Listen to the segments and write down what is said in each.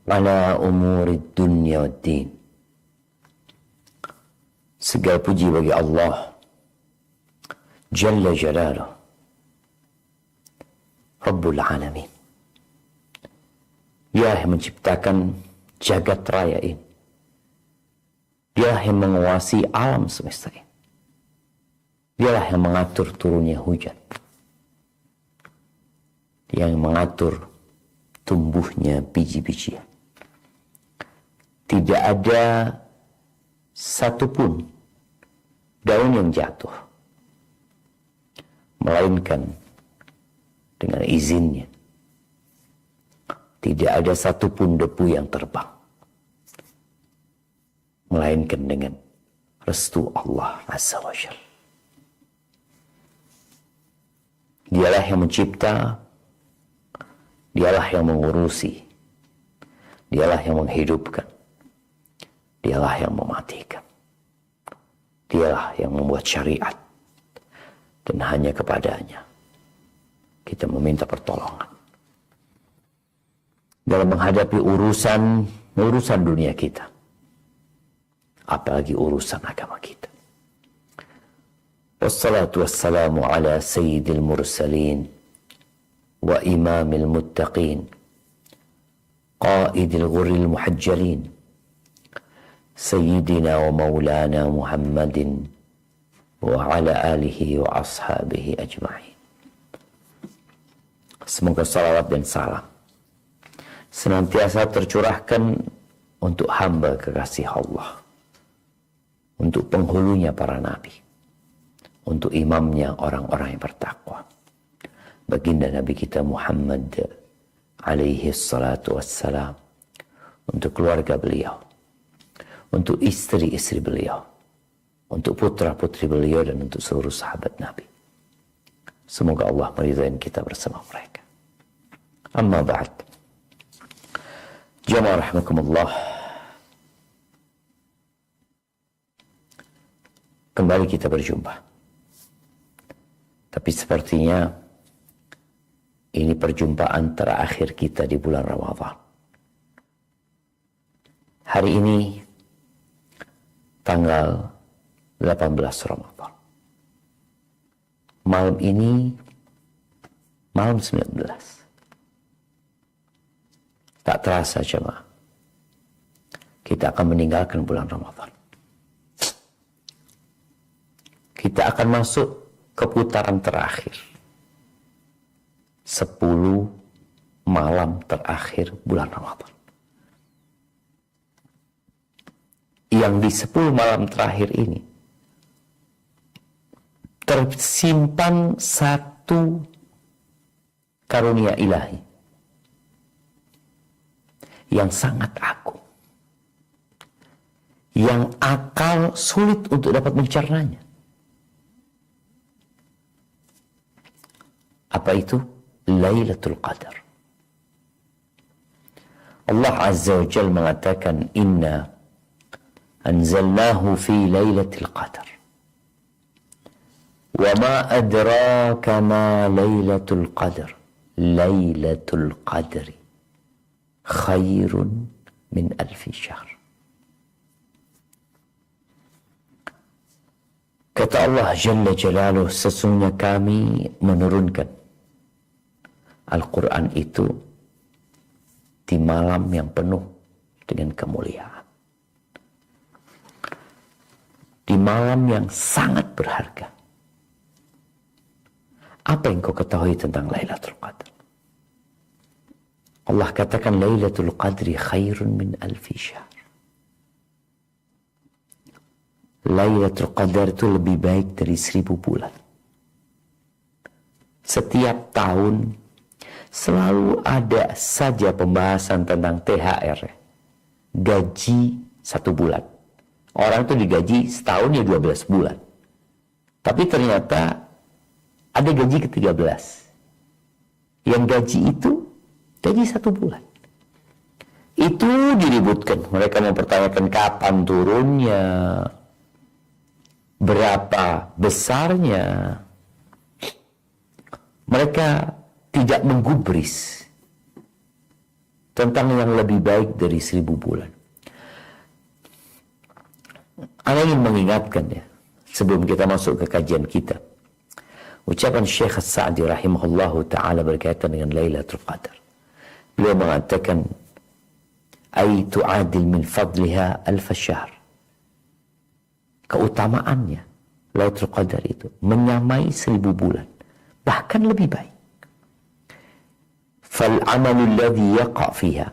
ala umuri dunya wa din. Segala puji bagi Allah Jalla Jalaluh, Rabbul Alamin. Dia yang menciptakan jagat raya ini. Dia yang menguasai alam semesta ini. Dialah yang mengatur turunnya hujan. Dia yang mengatur tumbuhnya biji-bijian. Tidak ada satupun daun yang jatuh, melainkan dengan izinnya. Tidak ada satupun debu yang terbang, melainkan dengan restu Allah Azza wa Jalla. Dialah yang mencipta, dialah yang mengurusi, dialah yang menghidupkan, dialah yang mematikan, dialah yang membuat syariat, dan hanya kepadanya kita meminta pertolongan dalam menghadapi urusan dunia kita, apalagi urusan agama kita. Wassalatu wassalamu ala sayyidil mursalin wa imamil muttaqin qaidil ghurril muhajjalin sayyidina wa maulana Muhammadin wa ala alihi wa ashabihi ajma'in. Semoga salawat dan salam senantiasa tercurahkan untuk hamba kekasih Allah, untuk penghulunya para nabi, untuk imamnya orang-orang yang bertakwa, baginda Nabi kita Muhammad alaihi salatu wassalam, untuk keluarga beliau, untuk istri-istri beliau, untuk putra-putri beliau, dan untuk seluruh sahabat Nabi. Semoga Allah meridai kita bersama mereka. Amma ba'd. Jamaah rahimakumullah. Kembali kita berjumpa. Tapi sepertinya ini perjumpaan terakhir kita di bulan Ramadan. Hari ini tanggal 18 Ramadan. Malam ini malam 19. Tak terasa jemaah, kita akan meninggalkan bulan Ramadan. Kita akan masuk ke putaran terakhir. 10 malam terakhir bulan Ramadan. Yang di 10 malam terakhir ini tersimpan satu karunia ilahi yang sangat agung, yang akal sulit untuk dapat mencernanya. Apa itu? Lailatul Qadar. Allah Azza wa Jalla mengatakan, inna anzalnahu fi lailatul qadar. Wa ma adraka ma lailatul qadar. Lailatul qadri khairun min alfi syahr. Kata Allah Jalla Jalaluh, sesungguhnya kami menurunkan Al-Quran itu di malam yang penuh dengan kemuliaan, di malam yang sangat berharga. Apa yang kau ketahui tentang Lailatul Qadar? Allah katakan Lailatul Qadri khairun min alfi syahr. Lailatul Qadar itu lebih baik dari 1000 bulan. Setiap tahun selalu ada saja pembahasan tentang THR, gaji 1 bulan. Orang itu digaji setahun ya 12 bulan. Tapi ternyata ada gaji ke-13. Yang gaji itu gaji 1 bulan. Itu diributkan. Mereka mempertanyakan kapan turunnya, berapa besarnya. Mereka tidak menggubris tentang yang lebih baik dari 1000 bulan. Saya ingin mengingatkan ya, sebelum kita masuk ke kajian kita, ucapan Syekh As-Sa'di rahimahullahu ta'ala berkaitan dengan Lailatul Qadar. Beliau mengatakan, ay tu'adil min fadliha alf syahr. Keutamaannya Lailatul Qadar itu menyamai 1000 bulan, bahkan lebih baik. Fal amalul ladzi yaqa' fiha,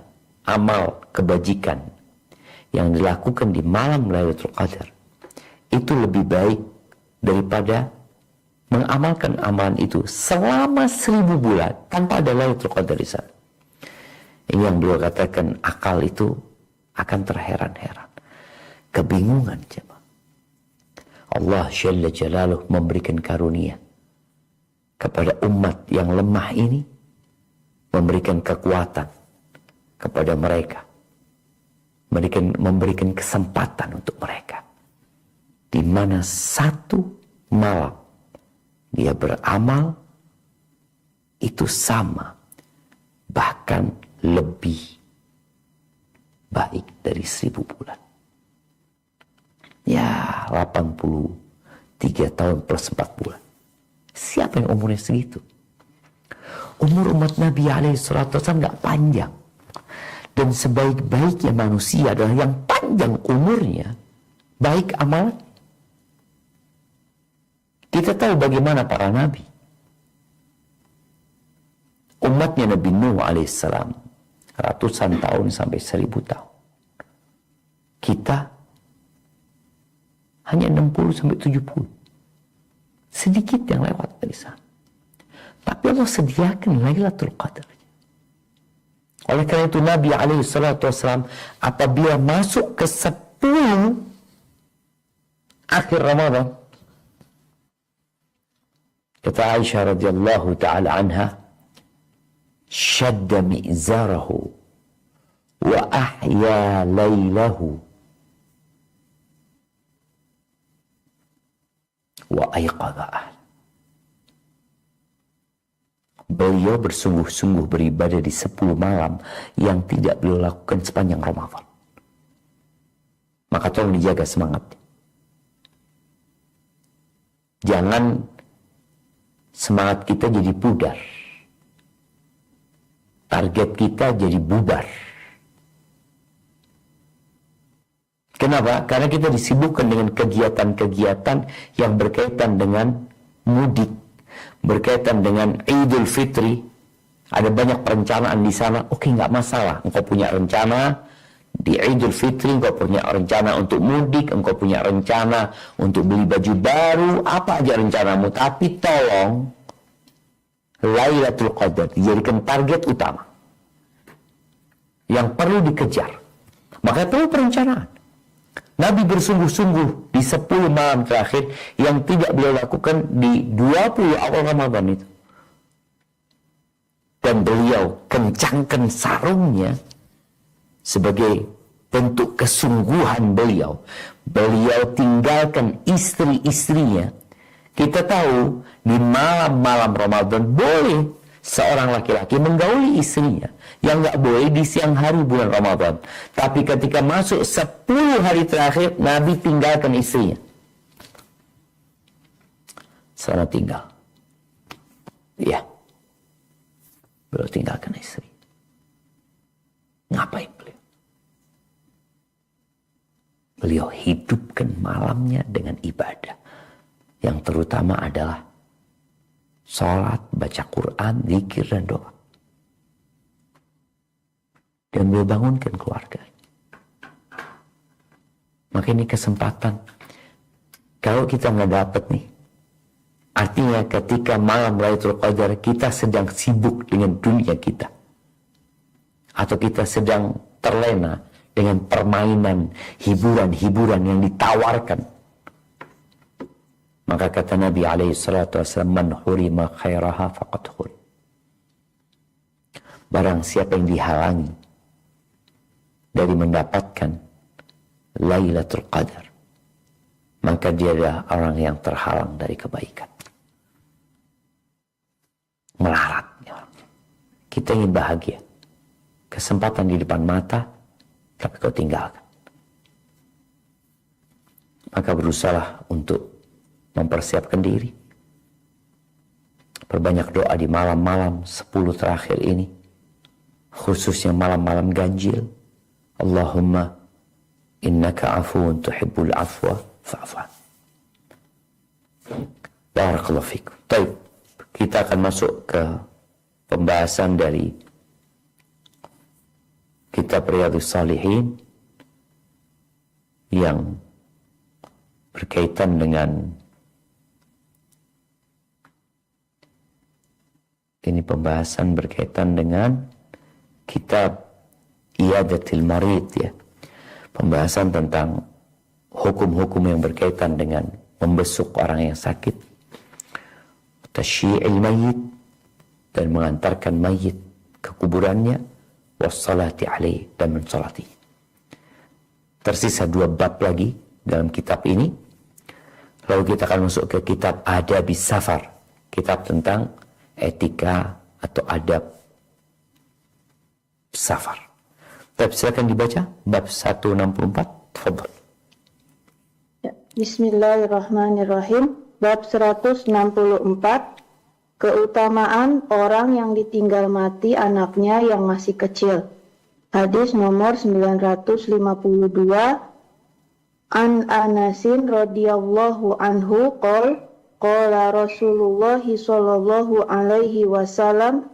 amal kebajikan yang dilakukan di malam Lailatul Qadar itu lebih baik daripada mengamalkan amalan itu selama 1000 bulan tanpa ada Lailatul Qadar di sana. Ini yang beliau katakan, akal itu akan terheran-heran, kebingungan jemaah. Allah Jalla Jalaluh memberikan karunia kepada umat yang lemah ini, memberikan kekuatan kepada mereka, memberikan kesempatan untuk mereka, di mana satu malam dia beramal itu sama, bahkan lebih baik dari 1000 bulan. Ya, 83 tahun plus 4 bulan. Siapa yang umurnya segitu? Umur umat Nabi SAW nggak panjang. Dan sebaik-baiknya manusia adalah yang panjang umurnya, baik amalan. Kita tahu bagaimana para nabi. Umatnya Nabi Nuh alaihissalam ratusan tahun sampai 1000 tahun. Kita hanya 60 sampai 70. Sedikit yang lewat dari sana. Tapi Allah sediakan Lailatul Qadar. Oleh karena itu Nabi alaihissalam apabila masuk ke 10 akhir Ramadan, kata Aisyah radhiyallahu ta'ala anha, syadda mi'zarahu wa ahya laylahu wa ayqadha ahla. Beliau bersungguh-sungguh beribadah di 10 malam yang tidak beliau lakukan sepanjang Ramadan. Maka tolong dijaga semangat. Jangan semangat kita jadi pudar. Target kita jadi bubar. Kenapa? Karena kita disibukkan dengan kegiatan-kegiatan yang berkaitan dengan mudik, berkaitan dengan Idul Fitri. Ada banyak perencanaan di sana. Oke, nggak masalah. Engkau punya rencana di Idul Fitri, engkau punya rencana untuk mudik, engkau punya rencana untuk beli baju baru, apa aja rencanamu. Tapi tolong Lailatul Qadar dijadikan target utama yang perlu dikejar. Maka perlu perencanaan. Nabi bersungguh-sungguh di 10 malam terakhir yang tidak beliau lakukan di 20 awal Ramadan itu. Dan beliau kencangkan sarungnya sebagai bentuk kesungguhan beliau. Beliau tinggalkan istri-istrinya. Kita tahu di malam-malam Ramadan boleh seorang laki-laki menggauli istrinya. Yang nggak boleh di siang hari bulan Ramadan. Tapi ketika masuk 10 hari terakhir, Nabi tinggalkan istrinya. Sana tinggal. Iya. Beliau tinggalkan istri. Ngapain beliau? Beliau hidupkan malamnya dengan ibadah. Yang terutama adalah sholat, baca Quran, zikir, dan doa. Dan beliau bangunkan keluarga. Maka ini kesempatan. Kalau kita nggak dapat nih, artinya ketika malam Lailatul Qadar kita sedang sibuk dengan dunia kita, atau kita sedang terlena dengan permainan, hiburan-hiburan yang ditawarkan. Maka kata Nabi SAW, man hurima khairaha faqad hurim. Barang siapa yang dihalangi dari mendapatkan Lailatul Qadar, maka dia adalah orang yang terhalang dari kebaikan. Melarat. Kita ingin bahagia. kesempatan di depan mata, tapi kau tinggalkan. Maka berusahalah untuk mempersiapkan diri. Perbanyak doa di malam-malam 10 terakhir ini, khususnya malam-malam ganjil. Allahumma innaka afuun tuhibbul afwa fa'fu. Barakallahu fikum. Baik, kita akan masuk ke pembahasan dari kitab Riyadhus Shalihin yang berkaitan dengan pembahasan berkaitan dengan kitab Iyadatil Marid, ya. Pembahasan tentang hukum-hukum yang berkaitan dengan membesuk orang yang sakit, tasyyi'il mayyit, dan mengantarkan mayit ke kuburannya, wassalati alaihi, dan mensolati. Tersisa 2 bab lagi dalam kitab ini. Lalu kita akan masuk ke kitab Adabis Safar, kitab tentang etika atau adab safar. Tapi silakan dibaca bab 164. Tafadhol. Ya, Bismillahirrahmanirrahim. Bab 164. Keutamaan orang yang ditinggal mati anaknya yang masih kecil. Hadis nomor 952. An Anasin radhiyallahu anhu qala Rasulullah sallallahu alaihi wasallam,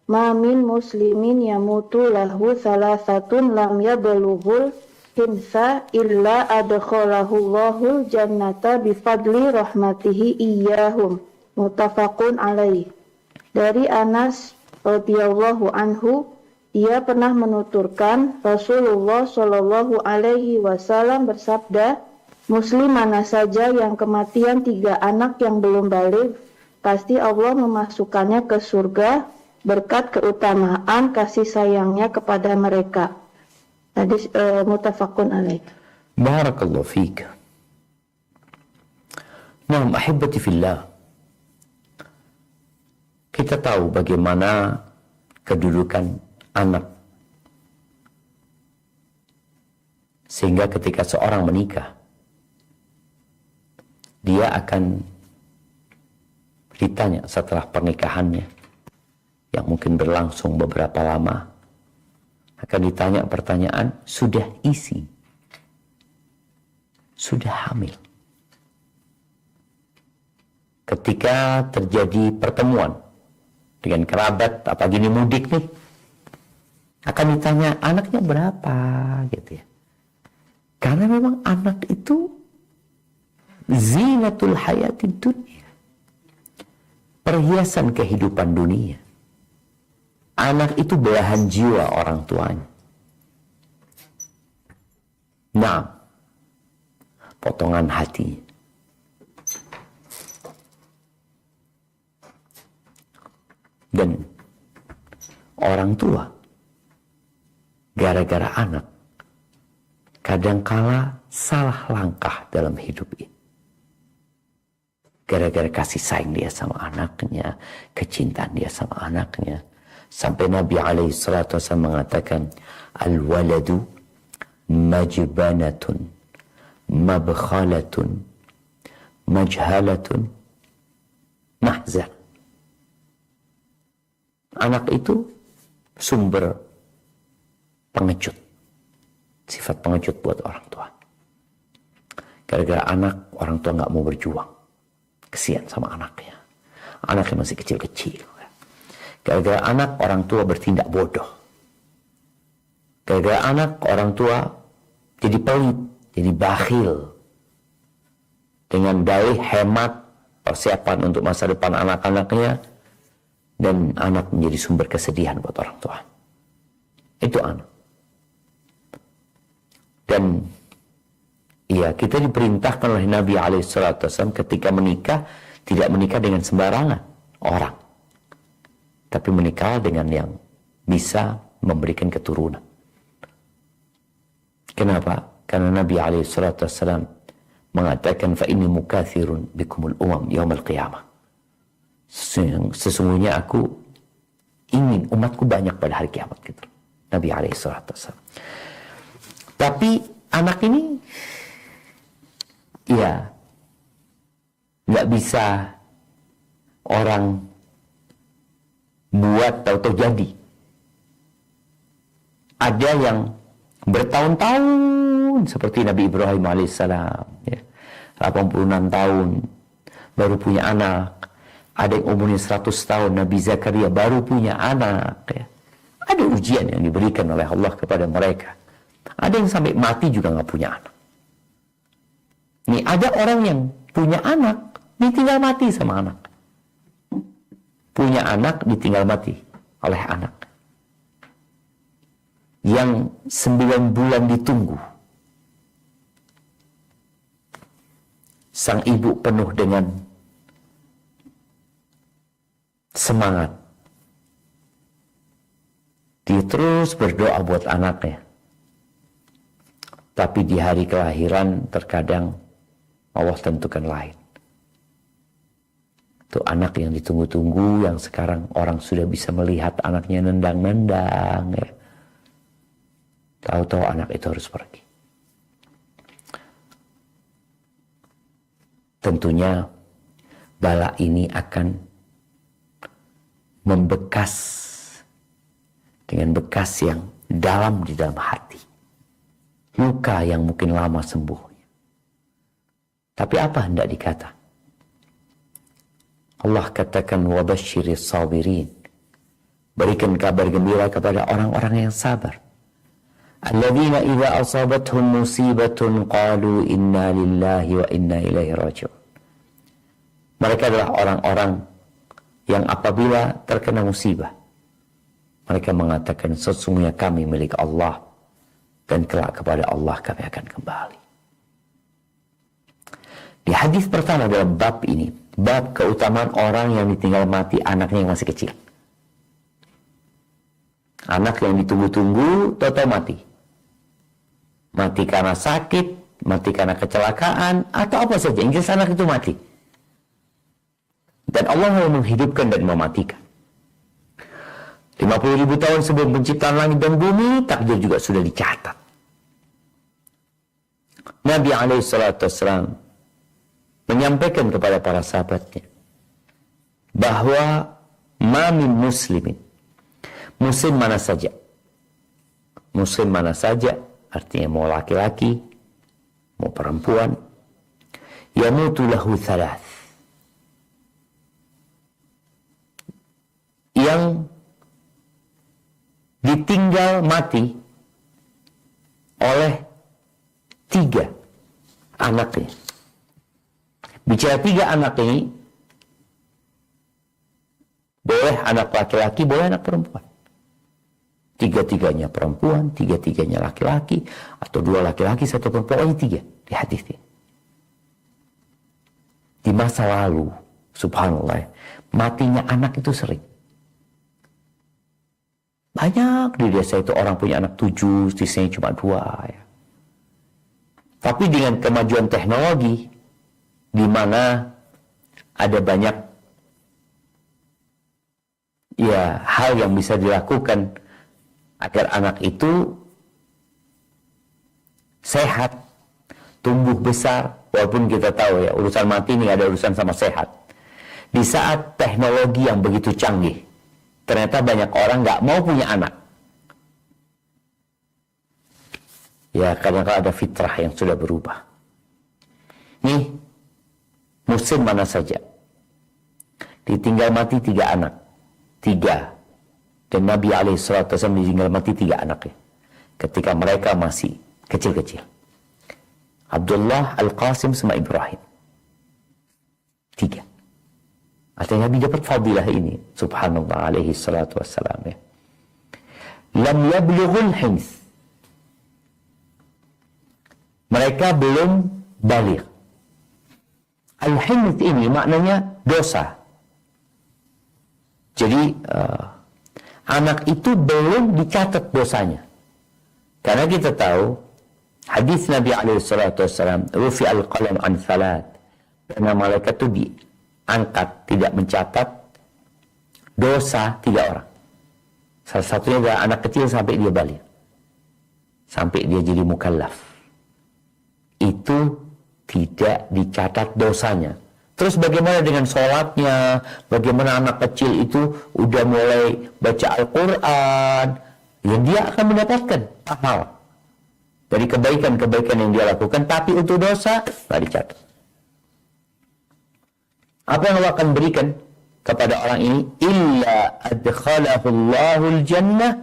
ma min muslimin yamutu lahu thalathatun lam yablughul hinsa illa adkhalahu Allahul jannata bifadli rahmatihi iyyahum. Muttafaqun alaih. Dari Anas radhiyallahu anhu, ia pernah menuturkan Rasulullah Shallallahu alaihi wasallam bersabda, Muslim mana saja yang kematian 3 anak yang belum balik, pasti Allah memasukkannya ke surga berkat keutamaan kasih sayangnya kepada mereka. Hadis muttafaqun alaih. Barakallahu fiik. Nah, ahibati fillah, kita tahu bagaimana kedudukan anak. Sehingga ketika seorang menikah, dia akan ditanya setelah pernikahannya, yang mungkin berlangsung beberapa lama, akan ditanya pertanyaan, sudah isi, sudah hamil. Ketika terjadi pertemuan dengan kerabat, apa gini mudik nih, akan ditanya anaknya berapa, gitu ya. Karena memang anak itu zinatul hayatid dunia, perhiasan kehidupan dunia. Anak itu belahan jiwa orang tuanya. Nah, potongan hati. Dan orang tua, gara-gara anak, kadangkala salah langkah dalam hidup ini. Gara-gara kasih sayang dia sama anaknya, kecintaan dia sama anaknya. Sampai Nabi SAW mengatakan, Al-waladu majbanatun, mabkhalatun, majhalatun, mahzan. Anak itu sumber pengecut, sifat pengecut buat orang tua. Gara-gara anak, orang tua nggak mau berjuang, kesian sama anaknya. Anaknya masih kecil-kecil. Gara-gara anak, orang tua bertindak bodoh. Gara-gara anak, orang tua jadi pelit, jadi bakhil. Dengan dalih hemat, persiapan untuk masa depan anak-anaknya, dan anak menjadi sumber kesedihan buat orang tua. Itu anak. Dan ya, kita diperintahkan oleh Nabi SAW ketika menikah, tidak menikah dengan sembarangan orang, tapi menikah dengan yang bisa memberikan keturunan. Kenapa? Karena Nabi SAW mengatakan, fa inni mukathirun bikumul umam yaumal qiyamah. Sesungguhnya aku ingin umatku banyak pada hari kiamat gitu. Nabi SAW. Tapi anak ini ya nggak bisa orang buat tahu-tahu jadi. Ada yang bertahun-tahun seperti Nabi Ibrahim alaihissalam, ya, 86 tahun baru punya anak. Ada yang umurnya 100 tahun, Nabi Zakaria baru punya anak. Ya. Ada ujian yang diberikan oleh Allah kepada mereka. Ada yang sampai mati juga nggak punya anak. Nih ada orang yang punya anak, ditinggal mati sama anak. Punya anak, ditinggal mati oleh anak. Yang 9 bulan ditunggu. Sang ibu penuh dengan semangat. Dia terus berdoa buat anaknya. Tapi di hari kelahiran terkadang Allah tentukan lain. Itu anak yang ditunggu-tunggu, yang sekarang orang sudah bisa melihat anaknya nendang-nendang. Ya. Tahu-tahu anak itu harus pergi. Tentunya bala ini akan membekas dengan bekas yang dalam di dalam hati. Luka yang mungkin lama sembuh. Tapi apa hendak dikata? Allah katakan wabasyiris sabirin. Berikan kabar gembira kepada orang-orang yang sabar. Alladzina idza asabathum musibatun qalu inna lillahi wa inna ilaihi raji'un. Mereka adalah orang-orang yang apabila terkena musibah, mereka mengatakan sesungguhnya kami milik Allah dan kelak kepada Allah kami akan kembali. Di hadis pertama dalam bab ini, bab keutamaan orang yang ditinggal mati anaknya yang masih kecil. Anak yang ditunggu-tunggu, tahu-tahu mati. Mati karena sakit, mati karena kecelakaan, atau apa saja. Yang jelas anak itu mati. Dan Allah mau menghidupkan dan mematikan. 50.000 tahun sebelum penciptaan langit dan bumi, takdir juga sudah dicatat. Nabi SAW menyampaikan kepada para sahabatnya bahwa mamin muslimin, muslim mana saja, muslim mana saja, artinya mau laki-laki, mau perempuan, yamutu lahu thalath, yang ditinggal mati oleh 3 anaknya. Bicara 3 anak ini, boleh anak laki-laki, boleh anak perempuan. 3-tiganya perempuan, 3-tiganya laki-laki, atau 2 laki-laki, 1 perempuan, 3 di hadis ini. Di masa lalu, subhanallah, matinya anak itu sering. Banyak di desa itu orang punya anak 7, sisanya cuma 2. Ya. Tapi dengan kemajuan teknologi, di mana ada banyak ya hal yang bisa dilakukan agar anak itu sehat, tumbuh besar, walaupun kita tahu ya urusan mati ini ada urusan sama sehat. Di saat teknologi yang begitu canggih, ternyata banyak orang nggak mau punya anak. Ya kadang-kadang ada fitrah yang sudah berubah. Nih, muslim mana saja, ditinggal mati 3 anak. 3. Dan Nabi SAW ditinggal mati 3 anaknya. Ketika mereka masih kecil-kecil. Abdullah, Al-Qasim, sama Ibrahim. 3. Artinya Nabi dapat fadilah ini. Subhanallah alaihi salatu wassalam. Ya. Lam yablughul hins. Mereka belum baligh. Al-hins ini maknanya dosa. Jadi anak itu belum dicatat dosanya. Karena kita tahu hadis Nabi SAW, rufi al-qalam an thalat. Karena malaikat itu diangkat, tidak mencatat dosa 3 orang. Salah satunya adalah anak kecil sampai dia balik. Sampai dia jadi mukallaf. Itu tidak dicatat dosanya. Terus bagaimana dengan sholatnya? Bagaimana anak kecil itu udah mulai baca Al-Quran? Ya dia akan mendapatkan pahala dari kebaikan-kebaikan yang dia lakukan. Tapi untuk dosa, tidak dicatat. Apa yang Allah akan berikan kepada orang ini? Illa adkhalahu Allahul jannah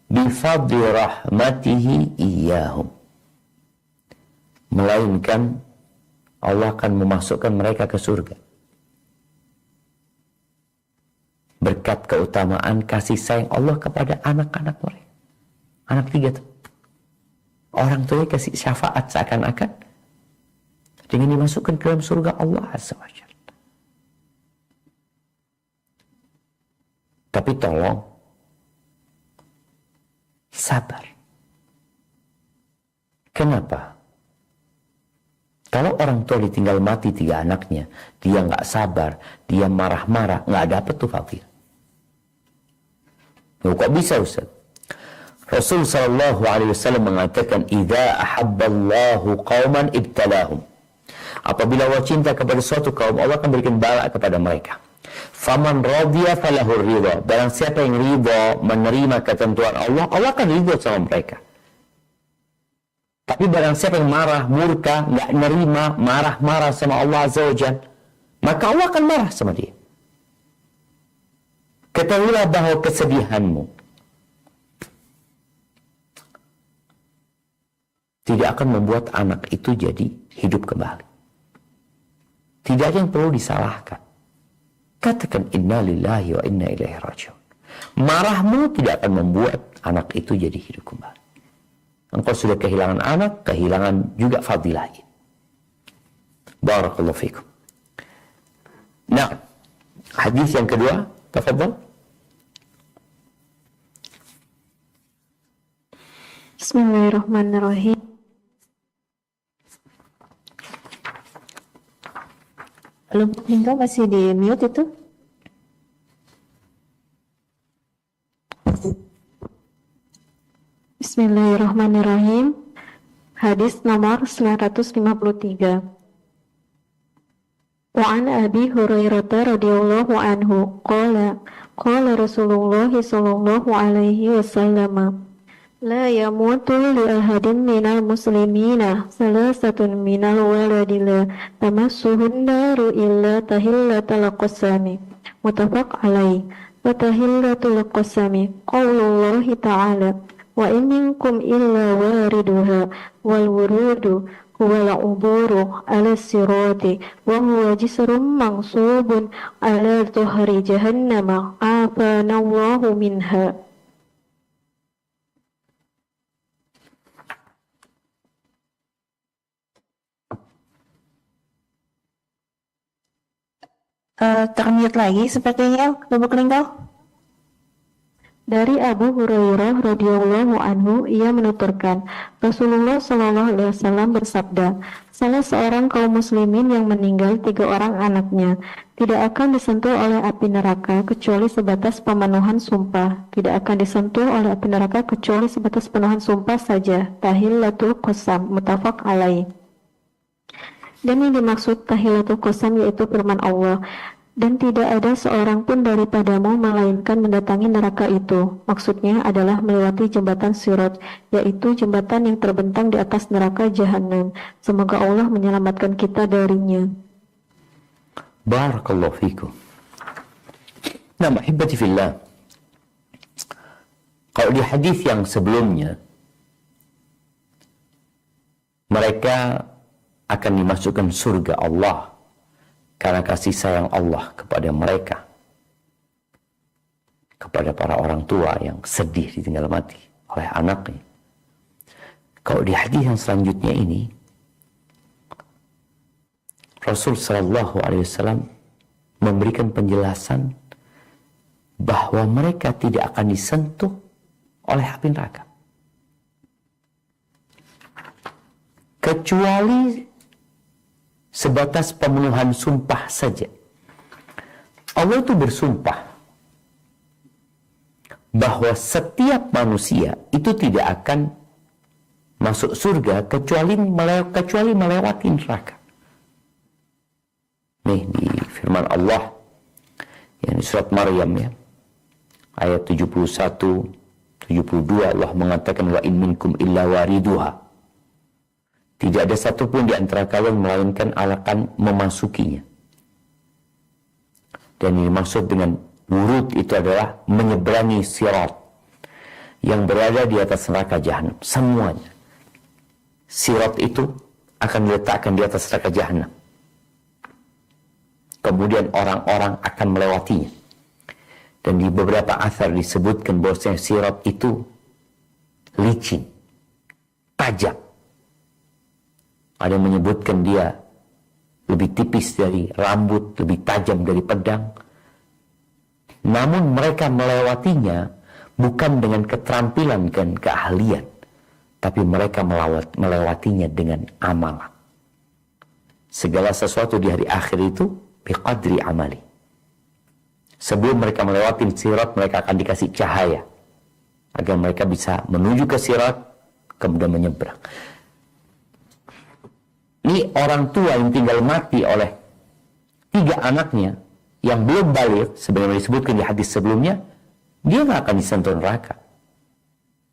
bifadli rahmatihi iyahum. Melainkan Allah akan memasukkan mereka ke surga berkat keutamaan kasih sayang Allah kepada anak-anak mereka. Anak 3 tuh. Orang tuanya kasih syafaat seakan-akan dengan dimasukkan ke dalam surga Allah Azza wa Jalla. Tapi tolong sabar. Kenapa? Kalau orang tua ditinggal mati 3 anaknya, dia nggak sabar, dia marah-marah, nggak dapat tuh fadilah. Kok bisa Ustaz? Rasul sallallahu alaihi wasallam mengatakan, "Idza ahabballahu qauman ibtalahum." Apabila Allah cinta kepada suatu kaum, Allah akan berikan bala kepada mereka. Faman radiya falahu ridha. Barang siapa yang ridha menerima ketentuan Allah, Allah akan ridha sama mereka. Tapi barang siapa yang marah, murka, nggak nerima, marah-marah sama Allah Azza wa Jalla, maka Allah akan marah sama dia. Ketahuilah bahwa kesedihanmu tidak akan membuat anak itu jadi hidup kembali. Tidak ada yang perlu disalahkan. Katakan inna lillahi wa inna ilaihi raji'un. Marahmu tidak akan membuat anak itu jadi hidup kembali. Engkau sudah kehilangan anak, kehilangan juga fadilah ini. Barakallahu fikum. Nah, hadis yang kedua, tafadhal. Bismillahirrahmanirrahim. Belum tinggal masih di mute itu? Bismillahirrahmanirrahim. Hadis nomor 953. Wa an Abi Hurairah radhiyallahu anhu qala Rasulullah sallallahu alaihi wasallam la yamutu li ahadin minal muslimina salasatun minal waladi la tamassuhun naru illa tahillatal qasami muttafaq alaih. Wa tahillatul qasami qaulullahi ta'ala wa in minkum illa wariduha wal wurudu huwal uburu ala sirati wa huwa jisrun mansubun ala dhuhri jahannama afanallahu minha. Termute lagi sepertinya, Bapak Klingkau. Dari Abu Hurairah radhiyallahu anhu, ia menuturkan, Rasulullah shallallahu alaihi wasallam bersabda, salah seorang kaum muslimin yang meninggal 3 orang anaknya tidak akan disentuh oleh api neraka kecuali sebatas pemenuhan sumpah. Tidak akan disentuh oleh api neraka kecuali sebatas pemenuhan sumpah saja. Tahillatul qasam, muttafaq alaih. Dan yang dimaksud tahillatul qasam yaitu firman Allah, dan tidak ada seorang pun daripadamu melainkan mendatangi neraka itu. Maksudnya adalah melewati jembatan Sirat, yaitu jembatan yang terbentang di atas neraka Jahannam. Semoga Allah menyelamatkan kita darinya. Barakallahu fikum. Nah, mahibati fillah. Kalau di hadis yang sebelumnya, mereka akan dimasukkan surga Allah karena kasih sayang Allah kepada mereka, kepada para orang tua yang sedih ditinggal mati oleh anaknya. Kalau di hadis yang selanjutnya ini, Rasul sallallahu alaihi wasallam memberikan penjelasan bahwa mereka tidak akan disentuh oleh api neraka kecuali sebatas pemenuhan sumpah saja. Allah itu bersumpah bahwa setiap manusia itu tidak akan masuk surga kecuali melewati neraka. Nih di firman Allah yang di surat Maryam ya, ayat 71, 72, Allah mengatakan wa in minkum illa wariduha. Tidak ada satupun di antara kalian melainkan akan memasukinya. Dan ini maksud dengan wurud itu adalah menyeberangi sirat yang berada di atas neraka jahanam. Semuanya. Sirat itu akan diletakkan di atas neraka jahanam. Kemudian orang-orang akan melewatinya. Dan di beberapa athar disebutkan bahwasanya sirat itu licin, tajam. Ada yang menyebutkan dia lebih tipis dari rambut, lebih tajam dari pedang. Namun mereka melewatinya bukan dengan keterampilan dan keahlian, tapi mereka melewatinya dengan amalan. Segala sesuatu di hari akhir itu biqadri amali. Sebelum mereka melewati sirat, mereka akan dikasih cahaya agar mereka bisa menuju ke sirat, kemudian menyeberang. Ini orang tua yang tinggal mati oleh 3 anaknya yang belum balik, sebagaimana disebutkan di hadis sebelumnya, dia nggak akan disentuh neraka.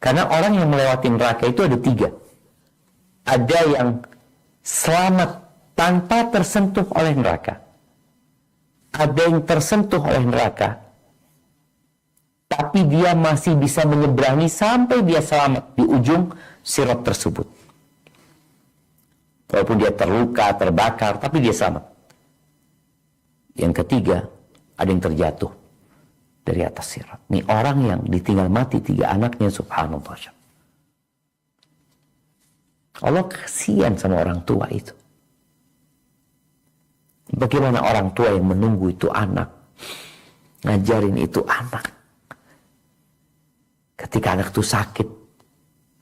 Karena orang yang melewati neraka itu ada 3. Ada yang selamat tanpa tersentuh oleh neraka. Ada yang tersentuh oleh neraka, tapi dia masih bisa menyeberangi sampai dia selamat di ujung sirat tersebut. Walaupun dia terluka, terbakar, tapi dia selamat. Yang ketiga, ada yang terjatuh dari atas sirat. Ini orang yang ditinggal mati 3 anaknya, subhanallah. Allah kasihan sama orang tua itu. Bagaimana orang tua yang menunggu itu anak, ngajarin itu anak. Ketika anak itu sakit,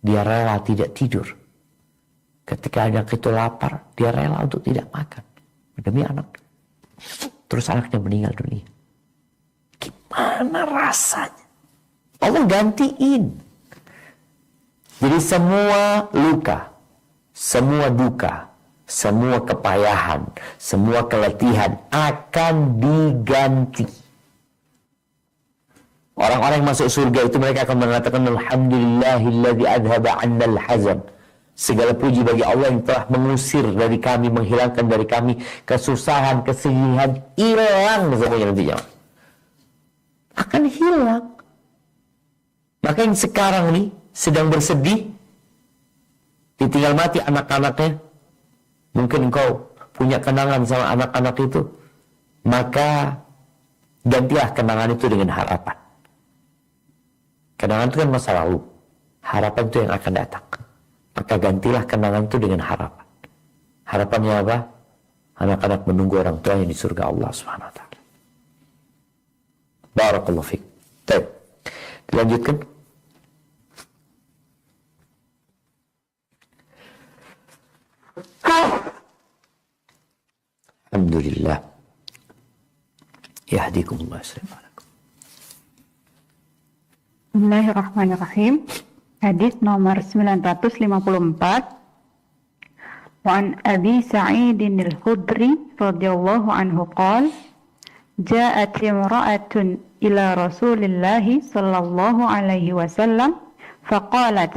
dia rela tidak tidur. Ketika anak itu lapar, dia rela untuk tidak makan demi anak. Terus anaknya meninggal dunia. Gimana rasanya? Allah gantiin. Jadi semua luka, semua duka, semua kepayahan, semua keletihan akan diganti. Orang-orang yang masuk surga itu mereka akan mengatakan alhamdulillahilladzi adhaba 'annal hazan. Segala puji bagi Allah yang telah mengusir dari kami, menghilangkan dari kami kesusahan, kesedihan, hilang semuanya nantinya. Akan hilang. Maka yang sekarang nih sedang bersedih, ditinggal mati anak-anaknya, mungkin engkau punya kenangan sama anak-anak itu, maka gantilah kenangan itu dengan harapan. Kenangan itu kan masa lalu, harapan itu yang akan datang. Maka gantilah kenangan itu dengan harapan. Harapannya apa? Anak-anak menunggu orang tuanya di surga Allah Subhanahu wa taala. Barakallahu fiik. Baik. Dilanjutkan. Alhamdulillah. Yahdikumullah assalamualaikum. Bismillahirrahmanirrahim. Hadis nomor 954. Wa an Abi Sa'idin al-Khudri radhiyallahu anhu qala ja'at imra'atun ila Rasulillah sallallahu alaihi wasallam faqalat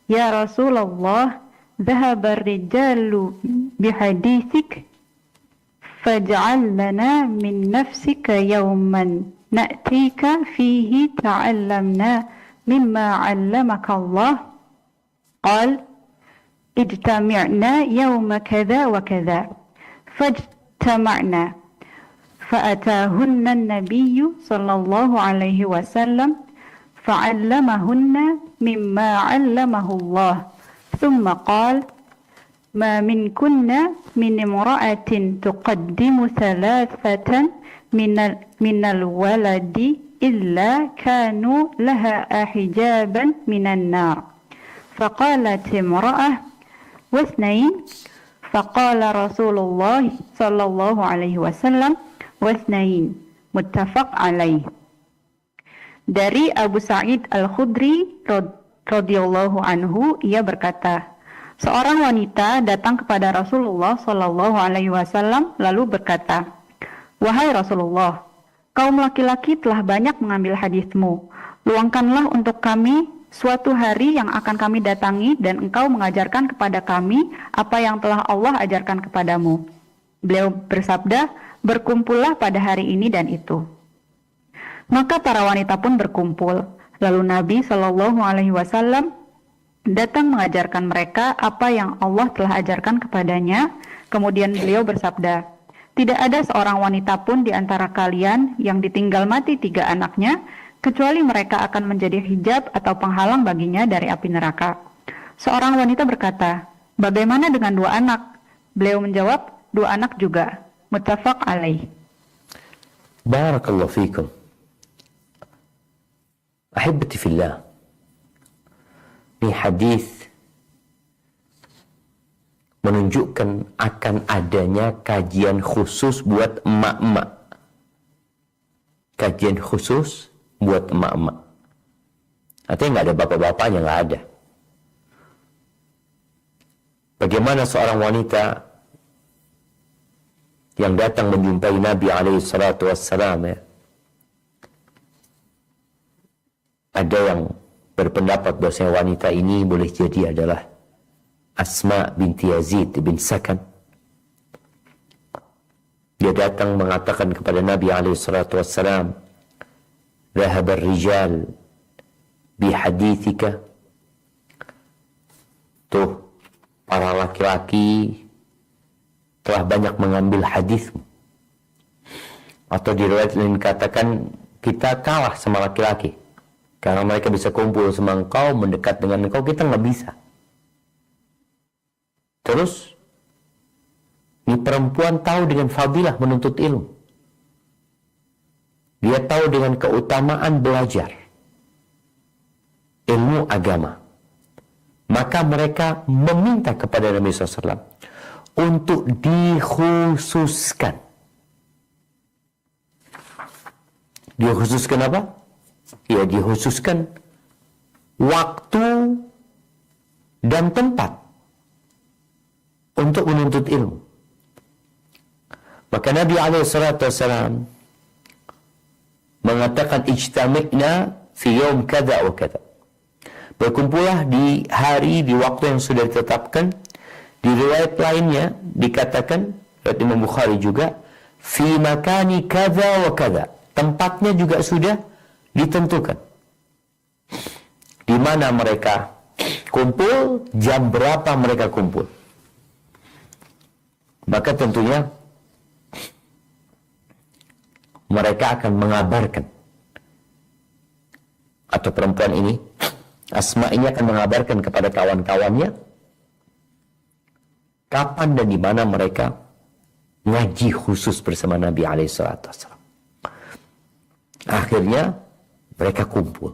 ya Rasulullah dhahaba ar-rijalu bihadithik faj'al lana min nafsika yawman na'tika fihi ta'allamna مما علمك الله قال اجتمعنا يوم كذا وكذا فاجتمعنا فأتاهن النبي صلى الله عليه وسلم فعلمهن مما علمه الله ثم قال ما منكن من امرأة تقدم 3 من الولد إلا كانوا لها حجابا من النار فقالت امرأة واثنين فقال رسول الله صلى الله عليه وسلم واثنين متفق عليه. Dari Abu Sa'id Al-Khudri radhiyallahu anhu, ia berkata, seorang wanita datang kepada Rasulullah Shallallahu alaihi wasallam lalu berkata, "Wahai Rasulullah, kaum laki-laki telah banyak mengambil hadismu. Luangkanlah untuk kami suatu hari yang akan kami datangi dan engkau mengajarkan kepada kami apa yang telah Allah ajarkan kepadamu." Beliau bersabda, "Berkumpullah pada hari ini dan itu." Maka para wanita pun berkumpul. Lalu Nabi Shallallahu alaihi wasallam datang mengajarkan mereka apa yang Allah telah ajarkan kepadanya. Kemudian beliau bersabda, "Tidak ada seorang wanita pun di antara kalian yang ditinggal mati 3 anaknya, kecuali mereka akan menjadi hijab atau penghalang baginya dari api neraka." Seorang wanita berkata, "Bagaimana dengan 2 anak?" Beliau menjawab, 2 anak juga. Muttafaq alaih. Barakallahu fikum. Ahibati fillah. Ini hadis menunjukkan akan adanya kajian khusus buat emak-emak. Kajian khusus buat emak-emak. Artinya nggak ada bapak-bapaknya, nggak ada. Bagaimana seorang wanita yang datang menjumpai Nabi alaihi salatu wassalam, ya. Ada yang berpendapat bahwa wanita ini boleh jadi adalah Asma binti Yazid bin Sakan. Dia datang mengatakan kepada Nabi alaihi salatu wassalam, "Dhahab ar-rijal bi hadithika." Tuh, para laki-laki telah banyak mengambil hadismu. Atau di riwayat lain katakan, kita kalah sama laki-laki. Karena mereka bisa kumpul sama engkau, mendekat dengan engkau, kita nggak bisa. Terus, ini perempuan tahu dengan fadilah menuntut ilmu. Dia tahu dengan keutamaan belajar ilmu agama. Maka mereka meminta kepada Nabi SAW untuk dikhususkan. Dikhususkan apa? Ya, dikhususkan waktu dan tempat untuk menuntut ilmu. Maka Nabi SAW mengatakan, "Ijtami'na fi yawm kada wa kada." Berkumpullah di hari, di waktu yang sudah ditetapkan. Di riwayat lainnya dikatakan, riwayat Imam Bukhari juga, "Fi makani kada wa kada." Tempatnya juga sudah ditentukan. Di mana mereka kumpul, jam berapa mereka kumpul. Maka tentunya mereka akan mengabarkan, atau perempuan ini, Asma ini akan mengabarkan kepada kawan-kawannya kapan dan di mana mereka ngaji khusus bersama Nabi alaihissalam. Akhirnya mereka kumpul.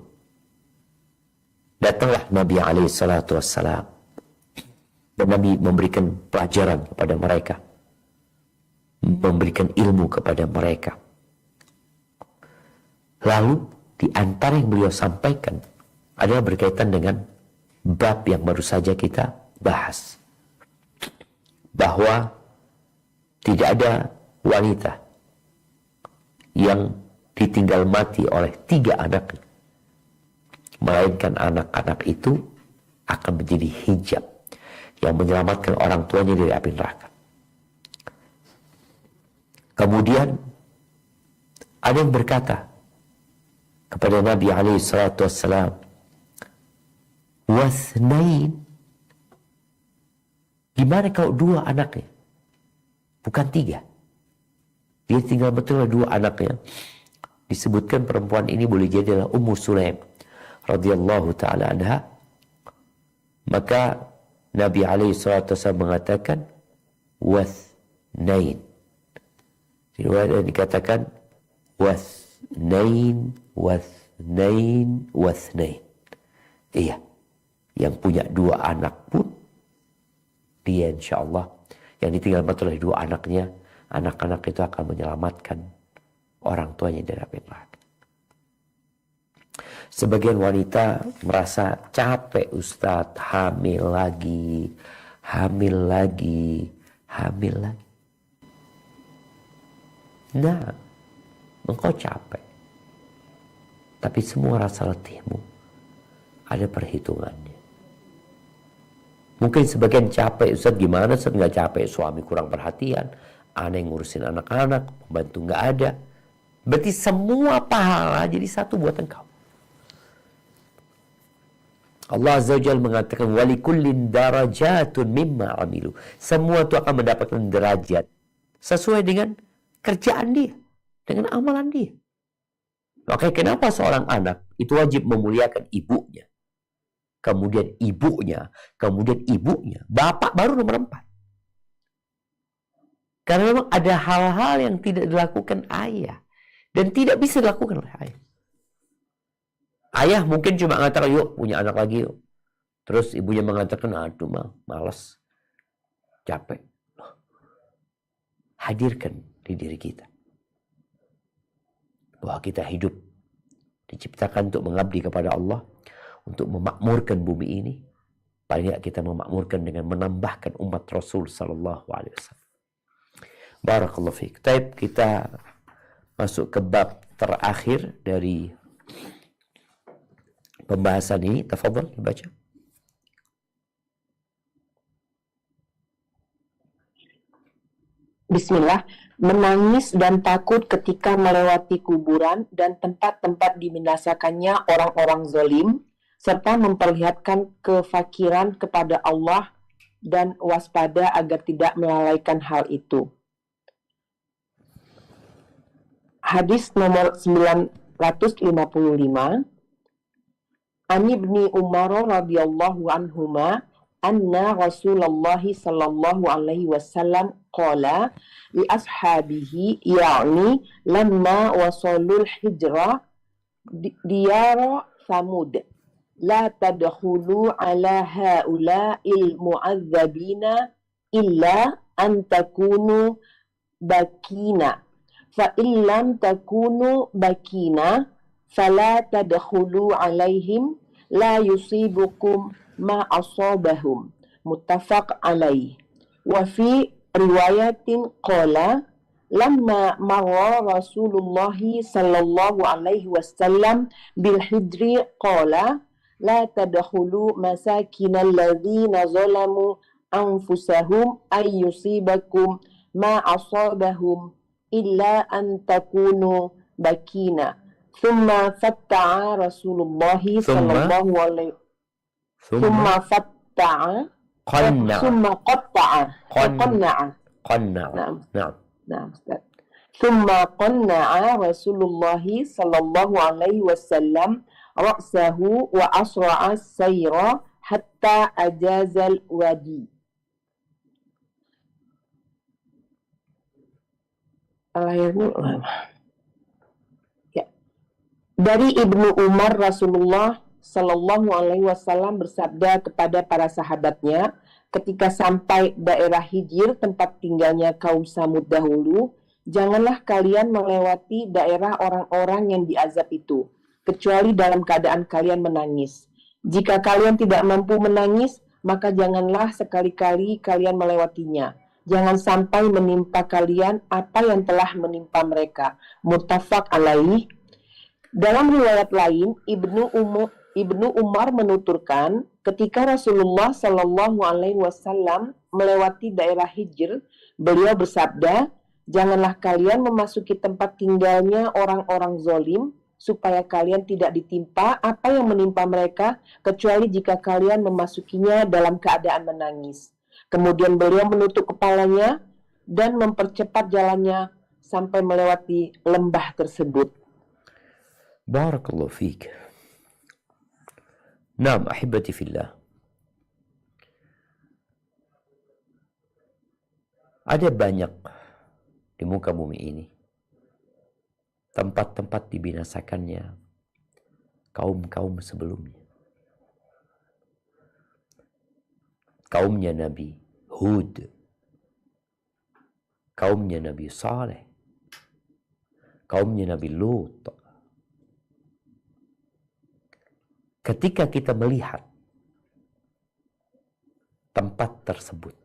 Datanglah Nabi alaihissalam dan Nabi memberikan pelajaran kepada mereka, memberikan ilmu kepada mereka. Lalu di antara yang beliau sampaikan adalah berkaitan dengan bab yang baru saja kita bahas, bahwa tidak ada wanita yang ditinggal mati oleh 3 anak, melainkan anak-anak itu akan menjadi hijab yang menyelamatkan orang tuanya dari api neraka. Kemudian ada yang berkata kepada Nabi SAW, "Wasnain, gimana kalau 2 anaknya? Bukan 3. Dia tinggal betul 2 anaknya." Disebutkan perempuan ini boleh jadi adalah Ummu Sulaim radhiyallahu ta'ala anha. Maka Nabi SAW mengatakan wasnain. Riwayat yang dikatakan wasnain, wasnain, wasnain. Iya, yang punya 2 anak pun dia insyaallah yang ditinggal mati oleh 2 anaknya, anak-anak itu akan menyelamatkan orang tuanya dari api neraka. Sebagian wanita merasa capek, Ustadz, hamil lagi, hamil lagi, hamil lagi. Nah, engkau capek. Tapi semua rasa letihmu ada perhitungannya. Mungkin sebagian capek, Ustadz, gimana Ustadz? Nggak capek, suami kurang perhatian, aneh ngurusin anak-anak, pembantu nggak ada. Berarti semua pahala jadi satu buat engkau. Allah Azza wa Jalla mengatakan walikullin darajatun mimma amilu. Semua itu akan mendapatkan derajat sesuai dengan kerjaan dia, dengan amalan dia. Oke, kenapa seorang anak itu wajib memuliakan ibunya? Kemudian ibunya, kemudian ibunya. Bapak baru nomor 4. Karena memang ada hal-hal yang tidak dilakukan ayah dan tidak bisa dilakukan oleh ayah. Ayah mungkin cuma mengatakan, yuk punya anak lagi yuk. Terus ibunya mengatakan, aduh mah, malas, capek. Hadirkan di diri kita bahwa kita hidup diciptakan untuk mengabdi kepada Allah, untuk memakmurkan bumi ini. Paling tidak kita memakmurkan dengan menambahkan umat Rasul sallallahu alaihi wasallam. Barakallahu fiik. Taib, kita masuk ke bab terakhir dari pembahasan ini. Tafadhal dibaca. Bismillah, menangis dan takut ketika melewati kuburan dan tempat-tempat dibinasakannya orang-orang zalim, serta memperlihatkan kefakiran kepada Allah dan waspada agar tidak melalaikan hal itu. Hadis nomor 955. Ani ibni Umar radhiyallahu anhuma anna Rasulullah sallallahu alaihi wasallam qala li ashabihi ya'ni lamma wasalul hijra diyara Samud la tadkhulu ala haula'il mu'adzabina illa an takunu bakina fa illam takunu bakina fala tadkhulu alaihim la yusibukum ma asabahum muttafaq alaih. Wa fi riwayatin qala lamma marra Rasulullah sallallahu alaihi wasallam bil hijri qala la tadkhulu masakinal ladzina zalamu anfusahum ay yusibakum ma asabahum illa an takunu bakina. ثم فتع رسول الله صلى الله عليه ثم فتع ثم قطع قنع نعم نعم ثم قنع رسول الله صلى الله عليه وسلم رأسه وأسرع السير حتى أجاز الوادي. Dari Ibnu Umar, Rasulullah Sallallahu Alaihi Wasallam bersabda kepada para sahabatnya ketika sampai daerah Hijr, tempat tinggalnya kaum Samud dahulu, janganlah kalian melewati daerah orang-orang yang diazab itu, kecuali dalam keadaan kalian menangis. Jika kalian tidak mampu menangis, maka janganlah sekali-kali kalian melewatinya. Jangan sampai menimpa kalian apa yang telah menimpa mereka. Muttafaq alaih. Dalam riwayat lain, Ibnu Umar menuturkan, ketika Rasulullah Shallallahu Alaihi Wasallam melewati daerah Hijr, beliau bersabda, janganlah kalian memasuki tempat tinggalnya orang-orang zolim, supaya kalian tidak ditimpa apa yang menimpa mereka, kecuali jika kalian memasukinya dalam keadaan menangis. Kemudian beliau menutup kepalanya dan mempercepat jalannya sampai melewati lembah tersebut. Barakallahu fiik. Naam, ahibati fillah. Ada banyak di muka bumi ini tempat-tempat dibinasakannya kaum-kaum sebelumnya. Kaumnya Nabi Hud, kaumnya Nabi Saleh, kaumnya Nabi Lut, ketika kita melihat tempat tersebut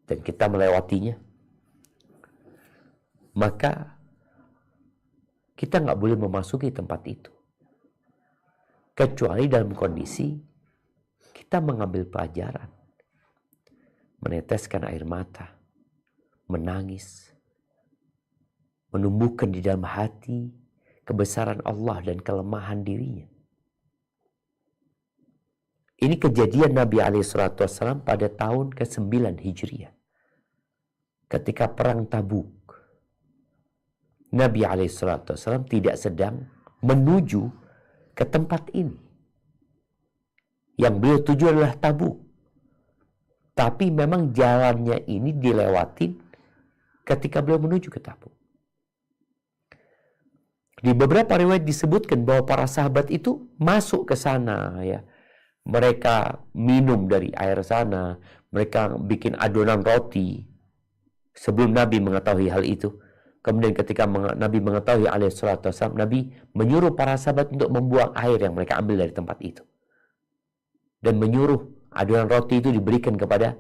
dan kita melewatinya, maka kita nggak boleh memasuki tempat itu kecuali dalam kondisi kita mengambil pelajaran, meneteskan air mata, menangis, menumbuhkan di dalam hati kebesaran Allah dan kelemahan dirinya. Ini kejadian Nabi SAW pada tahun ke-9 Hijriah. Ketika perang Tabuk, Nabi SAW tidak sedang menuju ke tempat ini. Yang beliau tuju adalah Tabuk. Tapi memang jalannya ini dilewatin ketika beliau menuju ke Tabuk. Di beberapa riwayat disebutkan bahwa para sahabat itu masuk ke sana, ya. Mereka minum dari air sana, mereka bikin adonan roti sebelum Nabi mengetahui hal itu. Kemudian ketika Nabi mengetahui alaihissalam, Nabi menyuruh para sahabat untuk membuang air yang mereka ambil dari tempat itu. Dan menyuruh adonan roti itu diberikan kepada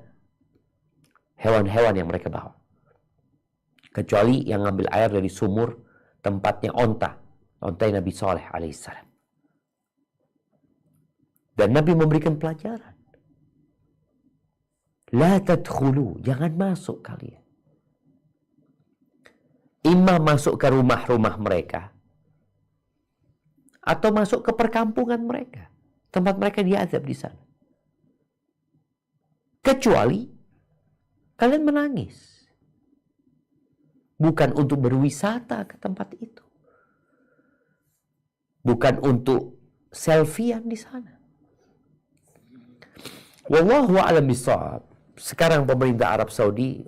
hewan-hewan yang mereka bawa. Kecuali yang ngambil air dari sumur tempatnya onta Nabi Saleh alaihissalam. Dan Nabi memberikan pelajaran. La tadkhulu, jangan masuk kalian. Imma masuk ke rumah-rumah mereka, atau masuk ke perkampungan mereka, tempat mereka diazab di sana. Kecuali kalian menangis. Bukan untuk berwisata ke tempat itu. Bukan untuk selfiean di sana. Wallahu a'lam bishawab. Sekarang pemerintah Arab Saudi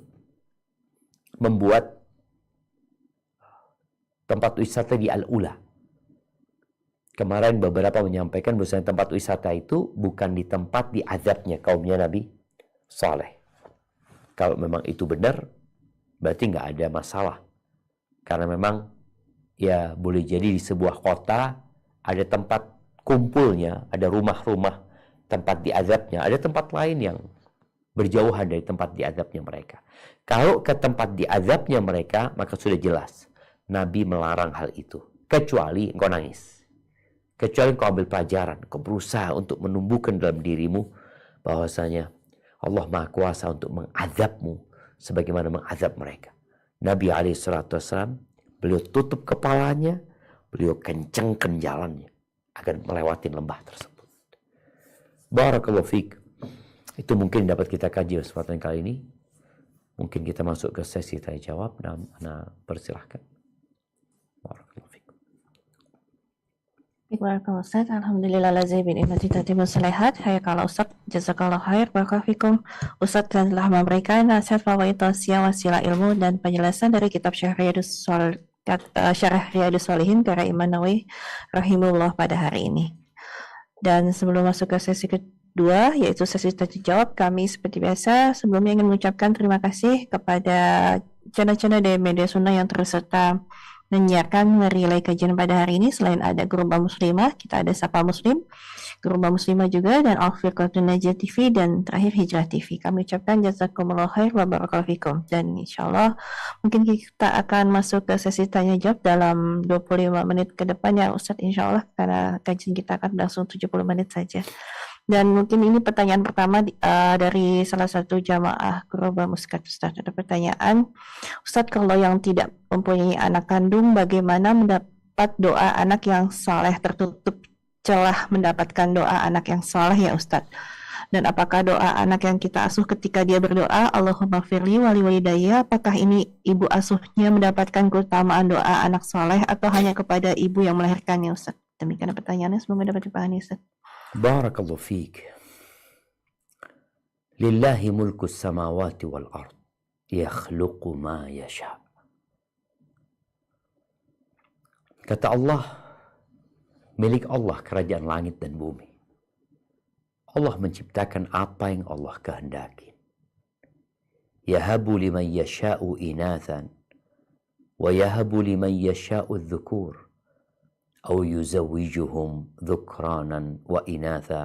membuat tempat wisata di Al-Ula. Kemarin beberapa menyampaikan bahwa tempat wisata itu bukan di tempat diazabnya kaumnya Nabi Saleh. Kalau memang itu benar, berarti nggak ada masalah. Karena memang ya boleh jadi di sebuah kota ada tempat kumpulnya, ada rumah-rumah tempat diazabnya, ada tempat lain yang berjauhan dari tempat diazabnya mereka. Kalau ke tempat diazabnya mereka, maka sudah jelas Nabi melarang hal itu. Kecuali engkau nangis. Kecuali engkau ambil pelajaran, engkau berusaha untuk menumbuhkan dalam dirimu bahwasanya Allah Maha Kuasa untuk mengazabmu sebagaimana mengazab mereka. Nabi SAW, beliau tutup kepalanya, beliau kencengkan jalannya agar melewati lembah tersebut. Barakallahu fiik. Itu mungkin dapat kita kaji kesempatan kali ini. Mungkin kita masuk ke sesi tanya jawab. Nah, persilahkan. Barakallahu fiik. Barakallahu Ustaz, alhamdulillah lazim bin imati tatibus salihat. Hayakallah Ustaz, jazakallah khair, barakallahu fikum. Ustaz telah memberikan nasihat fawaid tausiah wasilah ilmu dan penjelasan dari kitab Syarah Riyadhus Shalihin karya Imam Nawawi rahimahullah pada hari ini. Dan sebelum masuk ke sesi kedua, yaitu sesi tanya jawab, kami seperti biasa sebelumnya ingin mengucapkan terima kasih kepada channel-channel dari media sunnah yang terus serta menyiarkan relay kajian pada hari ini. Selain ada Gerumba Muslimah, kita ada Sapa Muslim, Gerumba Muslimah juga, dan Al-Fiqhatun Najiyah TV, dan terakhir Hijrah TV. Kami ucapkan jazakumullah khair wa barakallahu fikum. Dan insyaallah mungkin kita akan masuk ke sesi tanya jawab dalam 25 menit ke depan ya Ustaz, insyaallah, karena kajian kita akan langsung 70 menit saja. Dan mungkin ini pertanyaan pertama dari salah satu jamaah Gerumba Muskat Ustaz. Ada pertanyaan, Ustaz, kalau yang tidak mempunyai anak kandung, bagaimana mendapat doa anak yang saleh, tertutup celah mendapatkan doa anak yang saleh ya Ustaz? Dan apakah doa anak yang kita asuh ketika dia berdoa Allahumma firli wali walidayya, apakah ini ibu asuhnya mendapatkan keutamaan doa anak saleh atau hanya kepada ibu yang melahirkannya Ustaz? Demikian pertanyaannya, semoga dapat dipahami Ustaz. Barakallahu fiik. Lillahi mulku samawati wal ard, yakhluqu ma yasha. Kata Allah, milik Allah kerajaan langit dan bumi. Allah menciptakan apa yang Allah kehendaki. Yahabu liman yasha'u inathan wa yahabu liman yasha'u adh-dhukur. أو يزوجهم ذكرانا وإناثا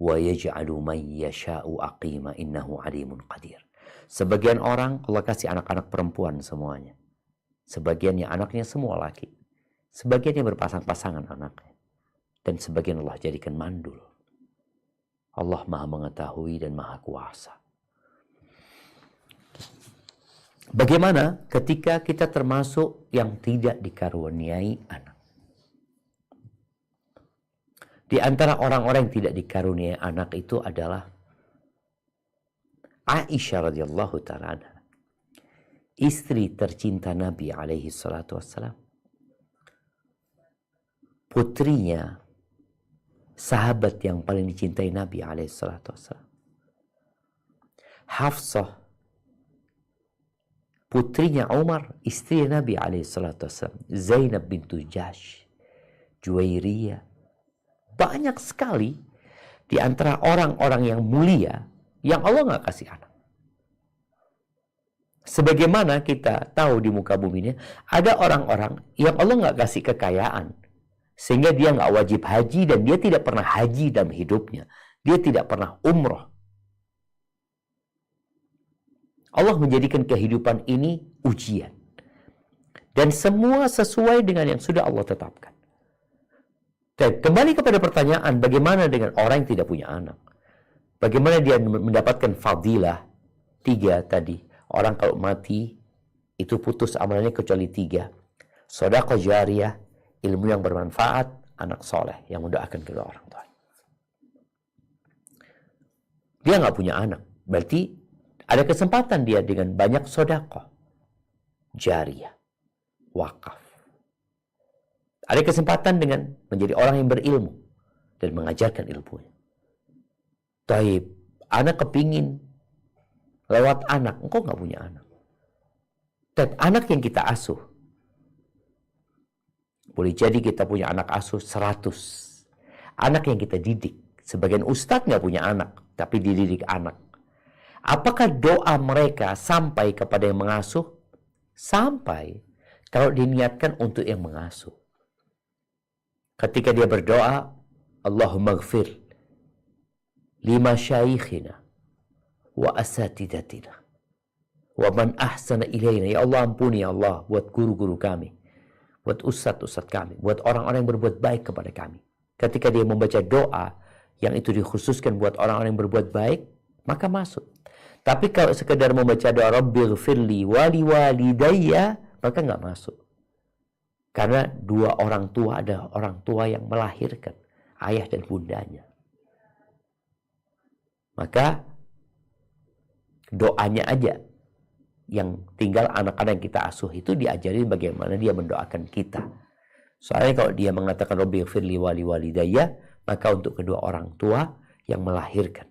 ويجعل من يشاء أقيما إنه عليم قدير. Sebagian orang Allah kasih anak-anak perempuan semuanya. Sebagiannya anaknya semua laki. Sebagiannya berpasang-pasangan anaknya. Dan sebagian Allah jadikan mandul. Allah Maha mengetahui dan Maha kuasa. Bagaimana ketika kita termasuk yang tidak dikaruniai anak? Di antara orang-orang yang tidak dikaruniai anak itu adalah Aisyah radhiyallahu ta'ala anha, istri tercinta Nabi alaihi salatu wassalam. Putrinya sahabat yang paling dicintai Nabi alaihi salatu wassalam. Hafsah, putrinya Umar, istri Nabi alaihi salatu wassalam. Zainab bintu Jahsh, Juwairiyah. Banyak sekali di antara orang-orang yang mulia yang Allah nggak kasih anak. Sebagaimana kita tahu di muka bumi ini, ada orang-orang yang Allah nggak kasih kekayaan. Sehingga dia nggak wajib haji dan dia tidak pernah haji dalam hidupnya. Dia tidak pernah umroh. Allah menjadikan kehidupan ini ujian. Dan semua sesuai dengan yang sudah Allah tetapkan. Dan kembali kepada pertanyaan, bagaimana dengan orang yang tidak punya anak? Bagaimana dia mendapatkan fadilah? 3 tadi. Orang kalau mati, itu putus amalannya kecuali 3. Sedekah jariyah, ilmu yang bermanfaat, anak soleh yang mendoakan kedua orang tua. Dia nggak punya anak. Berarti ada kesempatan dia dengan banyak sedekah jariyah, wakaf. Ada kesempatan dengan menjadi orang yang berilmu dan mengajarkan ilmunya. Taib, anak kepingin lewat anak, engkau nggak punya anak. Dan anak yang kita asuh, boleh jadi kita punya anak asuh 100. Anak yang kita didik. Sebagian ustadz nggak punya anak, tapi dididik anak. Apakah doa mereka sampai kepada yang mengasuh? Sampai kalau diniatkan untuk yang mengasuh. Ketika dia berdoa, Allahumma gfir lima syaikhina wa asatidatina wa man ahsana ilaina. Ya Allah, ampuni ya Allah buat guru-guru kami, buat ustadz-ustadz kami, buat orang-orang yang berbuat baik kepada kami. Ketika dia membaca doa yang itu dikhususkan buat orang-orang yang berbuat baik, maka masuk. Tapi kalau sekedar membaca doa Rabbighfirli wali walidayya, maka nggak masuk. Karena 2 orang tua adalah orang tua yang melahirkan, ayah dan bundanya. Maka doanya aja yang tinggal anak-anak yang kita asuh itu diajarin bagaimana dia mendoakan kita. Soalnya kalau dia mengatakan Rabbighfirli wali walidayya, maka untuk kedua orang tua yang melahirkan.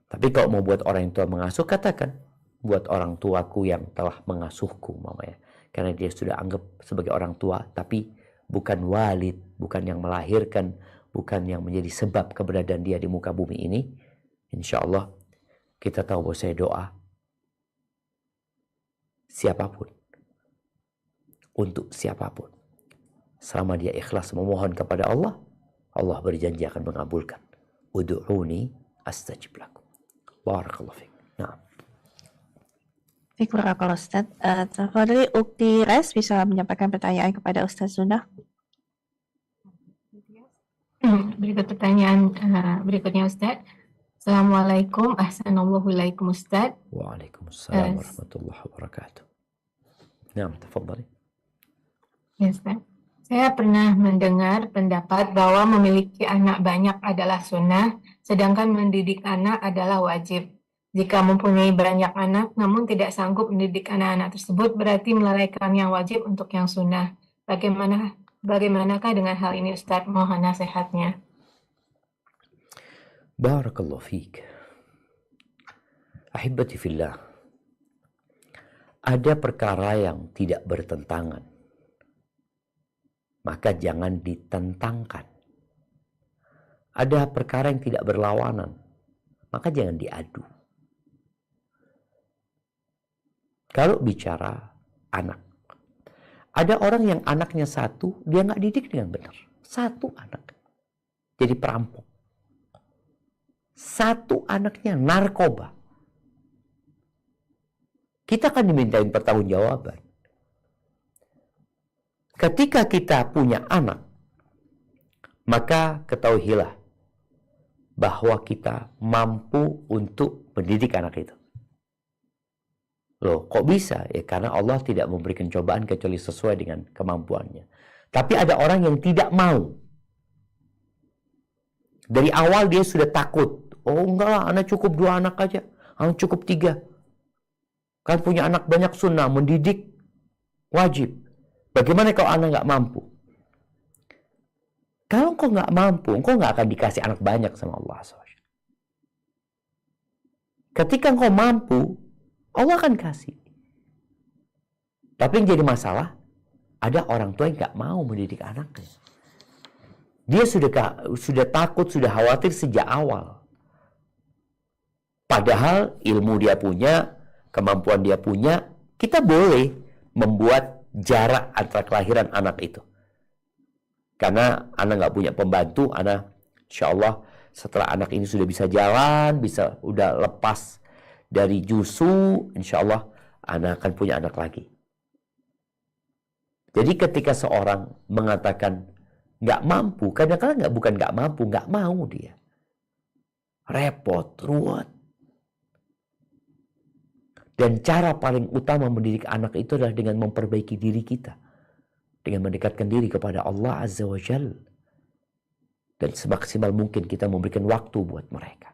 Tapi kalau mau buat orang tua mengasuh, katakan buat orang tuaku yang telah mengasuhku, mamanya. Karena dia sudah anggap sebagai orang tua, tapi bukan walid, bukan yang melahirkan, bukan yang menjadi sebab keberadaan dia di muka bumi ini. Insya Allah kita tahu bahwa saya doa siapapun, untuk siapapun, selama dia ikhlas memohon kepada Allah, Allah berjanji akan mengabulkan. Ud'uni astajib lakum. Barakallahu fiik. Nah. Baik, barakallahu Ustaz. Tafadhali Ukti Res bisa menyampaikan pertanyaan kepada Ustaz Sunnah. Berikut pertanyaan berikutnya Ustaz. Assalamualaikum, ahsanallahu ilaikum Ustaz. Waalaikumsalam warahmatullahi wabarakatuh. Nah, tafadhali. Ya Ustaz. Saya pernah mendengar pendapat bahwa memiliki anak banyak adalah sunnah, sedangkan mendidik anak adalah wajib. Jika mempunyai banyak anak, namun tidak sanggup mendidik anak-anak tersebut, berarti melalaikan yang wajib untuk yang sunnah. Bagaimanakah dengan hal ini Ustaz? Mohon nasihatnya. Barakallahu fiik. Ahibati fillah. Ada perkara yang tidak bertentangan, maka jangan ditentangkan. Ada perkara yang tidak berlawanan, maka jangan diadu. Kalau bicara anak, Ada orang yang anaknya satu, dia nggak didik dengan benar. Satu anak. Jadi perampok. Satu anaknya narkoba. Kita akan dimintain pertanggungjawaban. Ketika kita punya anak, maka ketahuilah bahwa kita mampu untuk mendidik anak itu. Loh, kok bisa? Ya karena Allah tidak memberikan cobaan kecuali sesuai dengan kemampuannya. Tapi ada orang yang tidak mau. Dari awal dia sudah takut. Oh enggak lah, anak cukup 2 anak aja. Anak cukup 3. Kan punya anak banyak sunnah, mendidik wajib. Bagaimana kalau anak nggak mampu? Kalau engkau nggak mampu, engkau nggak akan dikasih anak banyak sama Allah SWT. Ketika engkau mampu, Allah akan kasih. Tapi yang jadi masalah, ada orang tua yang nggak mau mendidik anaknya. Dia sudah takut, sudah khawatir sejak awal. Padahal ilmu dia punya, kemampuan dia punya, kita boleh membuat jarak antara kelahiran anak itu. Karena anak nggak punya pembantu, anak insya Allah setelah anak ini sudah bisa jalan, bisa udah lepas dari jusu, insya Allah anak akan punya anak lagi. Jadi ketika seorang mengatakan nggak mampu, kadang-kadang bukan nggak mampu, nggak mau dia. Repot, ruwet. Dan cara paling utama mendidik anak itu adalah dengan memperbaiki diri kita. Dengan mendekatkan diri kepada Allah Azza wa Jal. Dan semaksimal mungkin kita memberikan waktu buat mereka.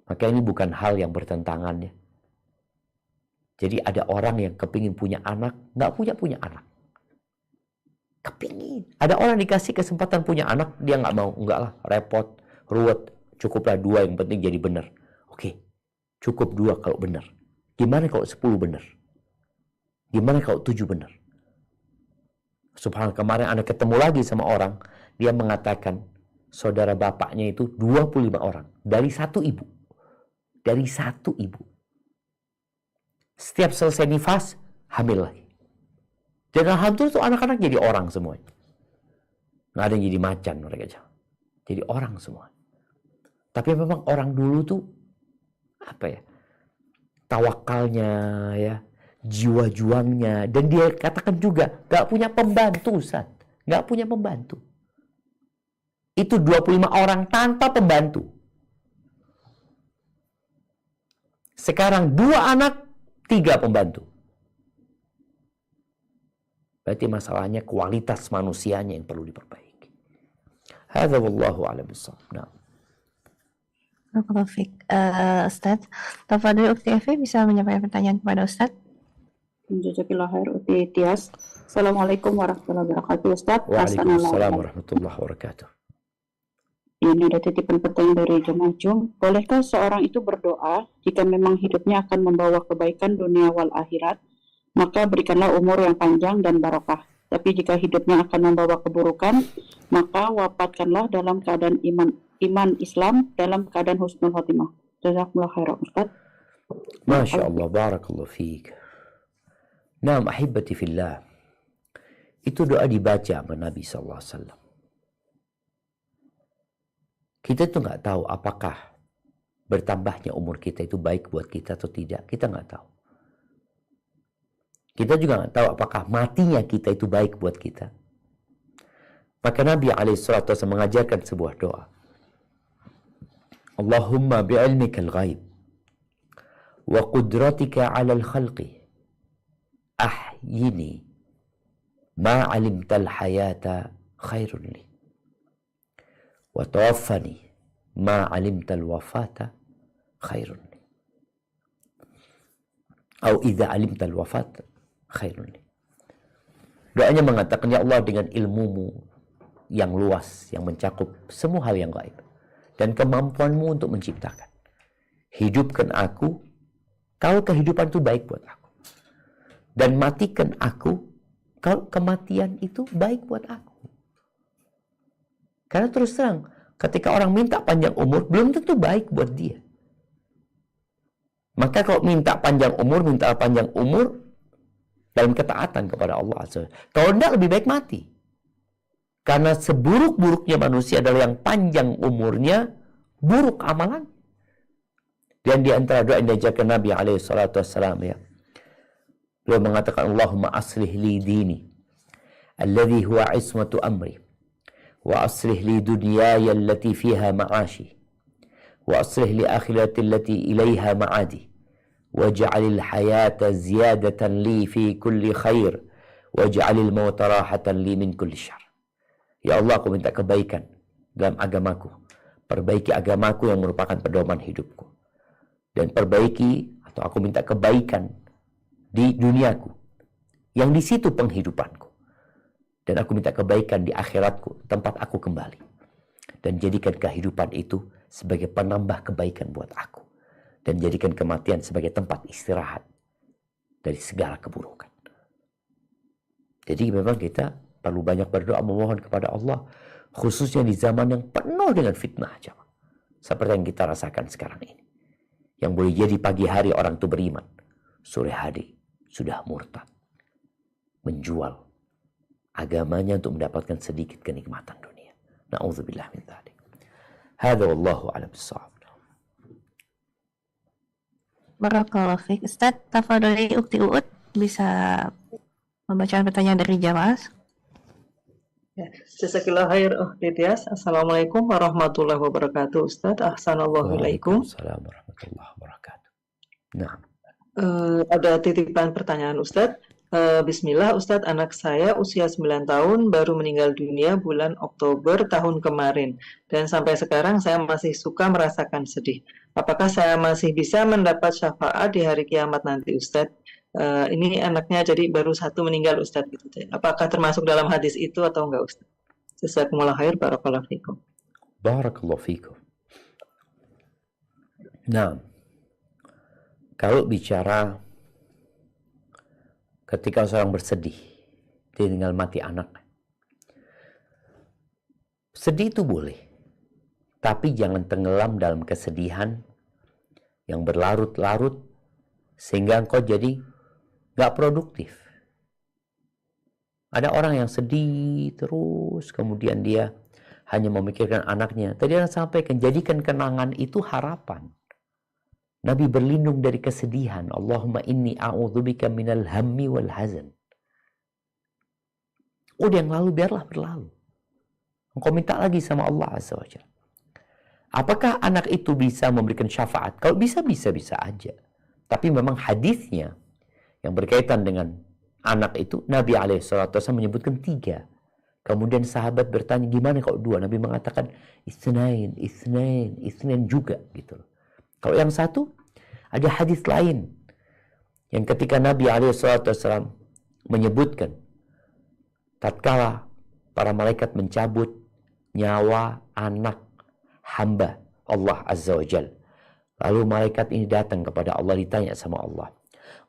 Maka ini bukan hal yang bertentangan ya. Jadi ada orang yang kepingin punya anak, nggak punya anak. Kepingin. Ada orang dikasih kesempatan punya anak, dia nggak mau. Enggak lah, repot, ruwet. Cukuplah 2 yang penting jadi benar. Oke, cukup 2 kalau benar. Gimana kalau 10 benar? Gimana kalau 7 benar? Subhanallah, kemarin Anda ketemu lagi sama orang, dia mengatakan saudara bapaknya itu 25 orang. Dari satu ibu. Dari satu ibu. Setiap selesai nifas, hamil lagi. Dan alhamdulillah tuh anak-anak jadi orang semuanya. Nggak ada yang jadi macan mereka. Jadi orang semua. Tapi memang orang dulu tuh, apa ya, tawakalnya ya, jiwa juangnya, dan dia katakan juga gak punya pembantu, Ustaz. Gak punya pembantu. Itu 25 orang tanpa pembantu. Sekarang 2 anak, 3 pembantu. Berarti masalahnya kualitas manusianya yang perlu diperbaiki. Hadza wallahu a'lam bissawab. Nah. Ustaz, Tafadhol Ukti Evi bisa menyampaikan pertanyaan kepada Ustaz? Jazakallah khair Uti Tias. Assalamualaikum warahmatullahi wabarakatuh Ustaz. Waalaikumsalam warahmatullahi wabarakatuh. Ini ada titipan pertanyaan dari Jemaah Jum. Bolehkah seorang itu berdoa jika memang hidupnya akan membawa kebaikan dunia wal akhirat, maka berikanlah umur yang panjang dan barokah. Tapi jika hidupnya akan membawa keburukan, maka wafatkanlah dalam keadaan iman Islam, dalam keadaan husnul khotimah. Jazakumullah khairan Ustaz. Masya Allah, barakallahu fiik. Naam ahibati fillah. Itu doa dibaca sama Nabi SAW. Kita tuh nggak tahu apakah bertambahnya umur kita itu baik buat kita atau tidak. Kita nggak tahu. Kita juga nggak tahu apakah matinya kita itu baik buat kita. Maka Nabi SAW mengajarkan sebuah doa. Allahumma bi'ilmikal ghaib wa qudratika 'alal khalqi ahyini ma 'alimtal hayata khairun li wa tawaffani ma 'alimtal wafata khairun li atau idza 'alimtal wafata khairun li. Doanya mengatakan, ya Allah, dengan ilmumu yang luas, yang mencakup semua hal yang gaib, dan kemampuanmu untuk menciptakan, hidupkan aku kalau kehidupan itu baik buat aku, dan matikan aku kalau kematian itu baik buat aku. Karena terus terang, ketika orang minta panjang umur, belum tentu baik buat dia. Maka kalau minta panjang umur, dalam ketaatan kepada Allah Azza wa Jalla. Kalau tidak lebih baik mati. Karena seburuk-buruknya manusia adalah yang panjang umurnya, buruk amalan. Dan di antara doa yang diajarkan Nabi alaihi salatu wassalam, ya, beliau mengatakan, Allahumma aslih li dini alladhi huwa ismatu amri wa aslih li dunyaya allati fiha ma'ashi wa aslih li akhirati allati ilaiha ma'adi waj'alil hayata ziyadatan li fi kulli khair waj'alil mauta rahatan li min kulli syarr. Ya Allah, aku minta kebaikan dalam agamaku. Perbaiki agamaku yang merupakan pedoman hidupku. Dan perbaiki, atau aku minta kebaikan di duniaku, yang di situ penghidupanku. Dan aku minta kebaikan di akhiratku, tempat aku kembali. Dan jadikan kehidupan itu sebagai penambah kebaikan buat aku. Dan jadikan kematian sebagai tempat istirahat dari segala keburukan. Jadi memang kita perlu banyak berdoa memohon kepada Allah, khususnya di zaman yang penuh dengan fitnah, jemaah. Seperti yang kita rasakan sekarang ini. Yang boleh jadi pagi hari orang itu beriman, sore hari sudah murtad, menjual agamanya untuk mendapatkan sedikit kenikmatan dunia. Na'udzubillah min dzalik. Hadza wallahu a'lam bissawab. Barakallahu fiik. Ustaz, tafadhali Ukti Uut bisa membacakan pertanyaan dari jamaah. Ya, Jazakillah khair, Tias. Assalamualaikum warahmatullahi wabarakatuh, Ustaz. Ahsanallahu ilaikum. Waalaikumsalam warahmatullahi wabarakatuh. Nah, Ada titipan pertanyaan, Ustaz. Bismillah, Ustadz, anak saya usia 9 tahun baru meninggal dunia bulan Oktober tahun kemarin. Dan sampai sekarang saya masih suka merasakan sedih. Apakah saya masih bisa mendapat syafaat di hari kiamat nanti, Ustadz? Ini anaknya jadi baru satu meninggal, Ustadz. Gitu. Apakah termasuk dalam hadis itu atau enggak, Ustadz? Jazakumullah khair, barakallahu fikum. barakallahu fikum. Nah, kalau bicara ketika seorang bersedih, dia tinggal mati anak. Sedih itu boleh, tapi jangan tenggelam dalam kesedihan yang berlarut-larut sehingga engkau jadi gak produktif. Ada orang yang sedih terus, kemudian dia hanya memikirkan anaknya. Tadi Anda sampaikan, jadikan kenangan itu harapan. Nabi berlindung dari kesedihan. Allahumma inni a'udzubika minal hammi wal hazan. Udah yang lalu biarlah berlalu. Engkau minta lagi sama Allah Azza wa Jalla. Apakah anak itu bisa memberikan syafaat? Kalau bisa aja. Tapi memang hadisnya yang berkaitan dengan anak itu, Nabi SAW menyebutkan 3. Kemudian sahabat bertanya, gimana kalau 2? Nabi mengatakan, isnain juga. Gitu. Kalau yang 1, ada hadis lain. Yang ketika Nabi SAW menyebutkan, tatkala para malaikat mencabut nyawa anak hamba Allah Azza wa Jal. Lalu malaikat ini datang kepada Allah, ditanya sama Allah,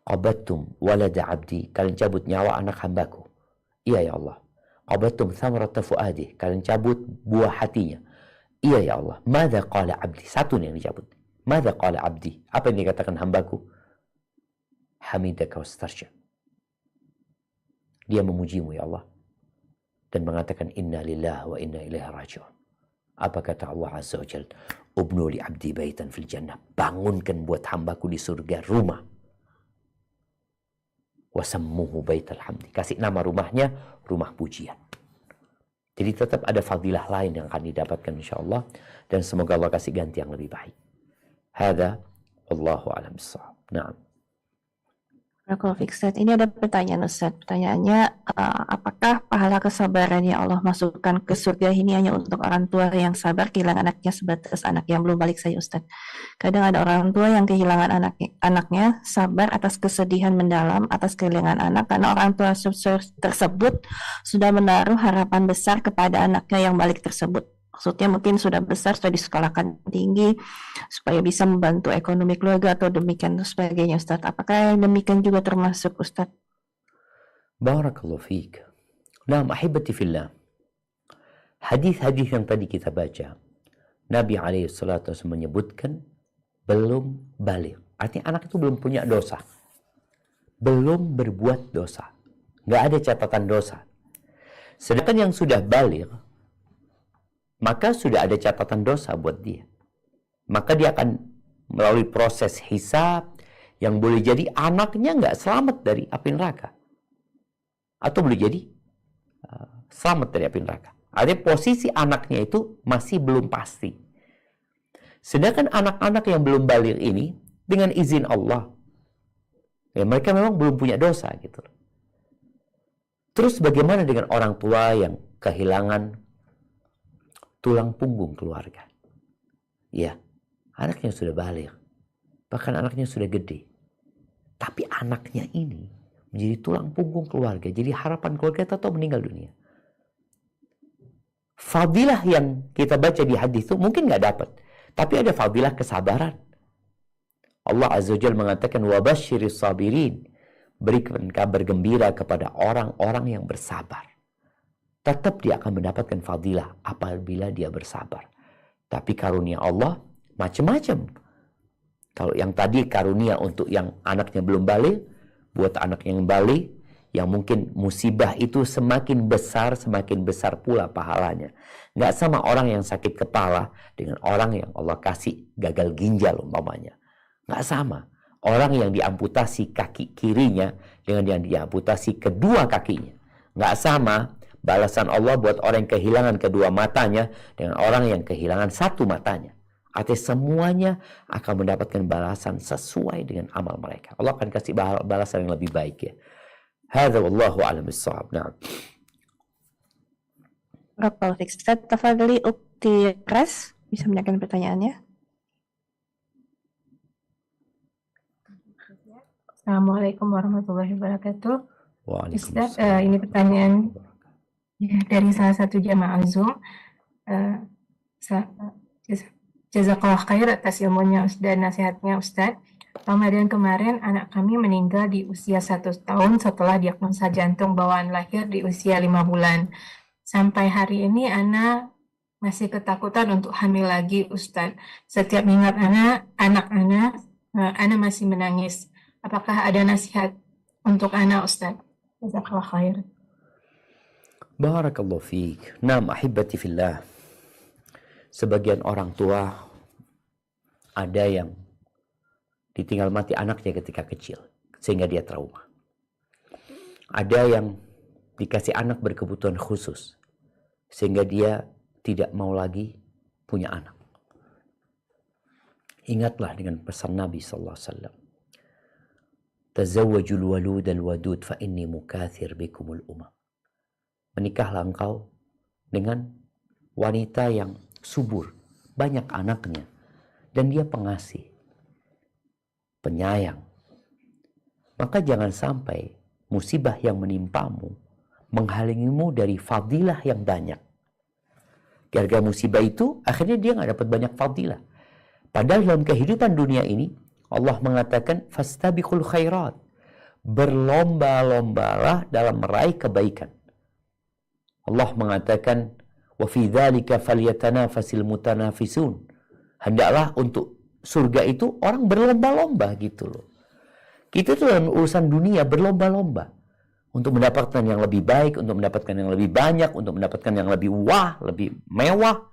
qabattum walada abdi, kalian cabut nyawa anak hambaku? Iya ya Allah. Qabattum thamarata fuadi, kalian cabut buah hatinya? Iya ya Allah. Madza qala abdi? 1 nih yang dicabut. Madza qala abdi? Apa yang dikatakan hambaku? Hamidaka wastarja. Dia memujimu ya Allah dan mengatakan inna lillahi wa inna ilaihi raji'un. Apa kata Allah Azza wa Jalla? Ubnu li abdi baitan fil jannah. Bangunkan buat hambaku di surga rumah. Wasammuhu baital hamdi. Kasih nama rumahnya rumah pujian. Jadi tetap ada fadilah lain yang akan didapatkan insyaallah, dan semoga Allah kasih ganti yang lebih baik. Hadza wallahu a'lam bissawab. Na'am. Ustaz, ini ada pertanyaan Ustaz. Pertanyaannya, apakah pahala kesabaran yang Allah masukkan ke surga ini hanya untuk orang tua yang sabar kehilangan anaknya sebatas anak yang belum balik saja Ustaz? Kadang ada orang tua yang kehilangan anaknya sabar atas kesedihan mendalam atas kehilangan anak karena orang tua tersebut sudah menaruh harapan besar kepada anaknya yang balik tersebut. Maksudnya mungkin sudah besar, sudah disekolahkan tinggi supaya bisa membantu ekonomi keluarga atau demikian dan sebagainya Ustaz. Apakah yang demikian juga termasuk Ustaz? Barakallahu fiik. Nah, ahibati fillah. Hadis-hadis yang tadi kita baca, Nabi SAW menyebutkan belum balik. Artinya anak itu belum punya dosa. belum berbuat dosa. Nggak ada catatan dosa. Sedangkan yang sudah baligh, maka sudah ada catatan dosa buat dia. Maka dia akan melalui proses hisab yang boleh jadi anaknya nggak selamat dari api neraka. Atau boleh jadi selamat dari api neraka. Artinya posisi anaknya itu masih belum pasti. Sedangkan anak-anak yang belum baligh ini, dengan izin Allah, ya mereka memang belum punya dosa gitu. Terus bagaimana dengan orang tua yang kehilangan tulang punggung keluarga? Ya, anaknya sudah baligh, bahkan anaknya sudah gede. Tapi anaknya ini menjadi tulang punggung keluarga, jadi harapan keluarga atau meninggal dunia. Fadilah yang kita baca di hadis itu mungkin nggak dapat, tapi ada fadilah kesabaran. Allah Azza wa Jalla mengatakan wabasyiris sabirin, berikan kabar gembira kepada orang-orang yang bersabar. Tetap dia akan mendapatkan fadilah apabila dia bersabar. Tapi karunia Allah macam-macam. Kalau yang tadi karunia untuk yang anaknya belum baligh, buat anak yang baligh, yang mungkin musibah itu semakin besar pula pahalanya. Nggak sama orang yang sakit kepala dengan orang yang Allah kasih gagal ginjal umpamanya. Nggak sama. Orang yang diamputasi kaki kirinya dengan yang diamputasi kedua kakinya. Nggak sama balasan Allah buat orang yang kehilangan kedua matanya dengan orang yang kehilangan satu matanya. Artinya semuanya akan mendapatkan balasan sesuai dengan amal mereka. Allah akan kasih balasan yang lebih baik ya. Hadza wallahu a'lam bissawab. Nah. Barakallahu fiik. Ustaz, tafadhali Ukti Ras bisa menanyakan pertanyaannya. Assalamualaikum warahmatullahi wabarakatuh. Ustaz, Waalaikumsalam. ini pertanyaan dari salah satu jamaah Zoom. Jazakallah khair atas ilmunya dan nasihatnya Ustaz. Ramadan kemarin anak kami meninggal di usia 1 tahun setelah diagnosa jantung bawaan lahir di usia 5 bulan. Sampai hari ini anak masih ketakutan untuk hamil lagi Ustaz. Setiap ingat anak masih menangis. Apakah ada nasihat untuk anak Ustaz? Jazakallah khair. Barakallahu fiik. Naam ahibati fillah. Sebagian orang tua ada yang ditinggal mati anaknya ketika kecil sehingga dia trauma. Ada yang dikasih anak berkebutuhan khusus sehingga dia tidak mau lagi punya anak. Ingatlah dengan pesan Nabi sallallahu alaihi wasallam. Tazawwajul walud al wadud fa inni mukathir bikumul umam. Menikahlah engkau dengan wanita yang subur, banyak anaknya, dan dia pengasih, penyayang. Maka jangan sampai musibah yang menimpamu menghalangimu dari fadilah yang banyak. Gara-gara musibah itu, akhirnya dia nggak dapat banyak fadilah. Padahal dalam kehidupan dunia ini, Allah mengatakan, fastabiqul khairat. Berlomba-lombalah dalam meraih kebaikan. Allah mengatakan, wa fi dzalika falyatanafasil mutanafisun. Hendaklah untuk surga itu orang berlomba-lomba gitu loh. Kita tuh dalam urusan dunia berlomba-lomba untuk mendapatkan yang lebih baik, untuk mendapatkan yang lebih banyak, untuk mendapatkan yang lebih lebih mewah.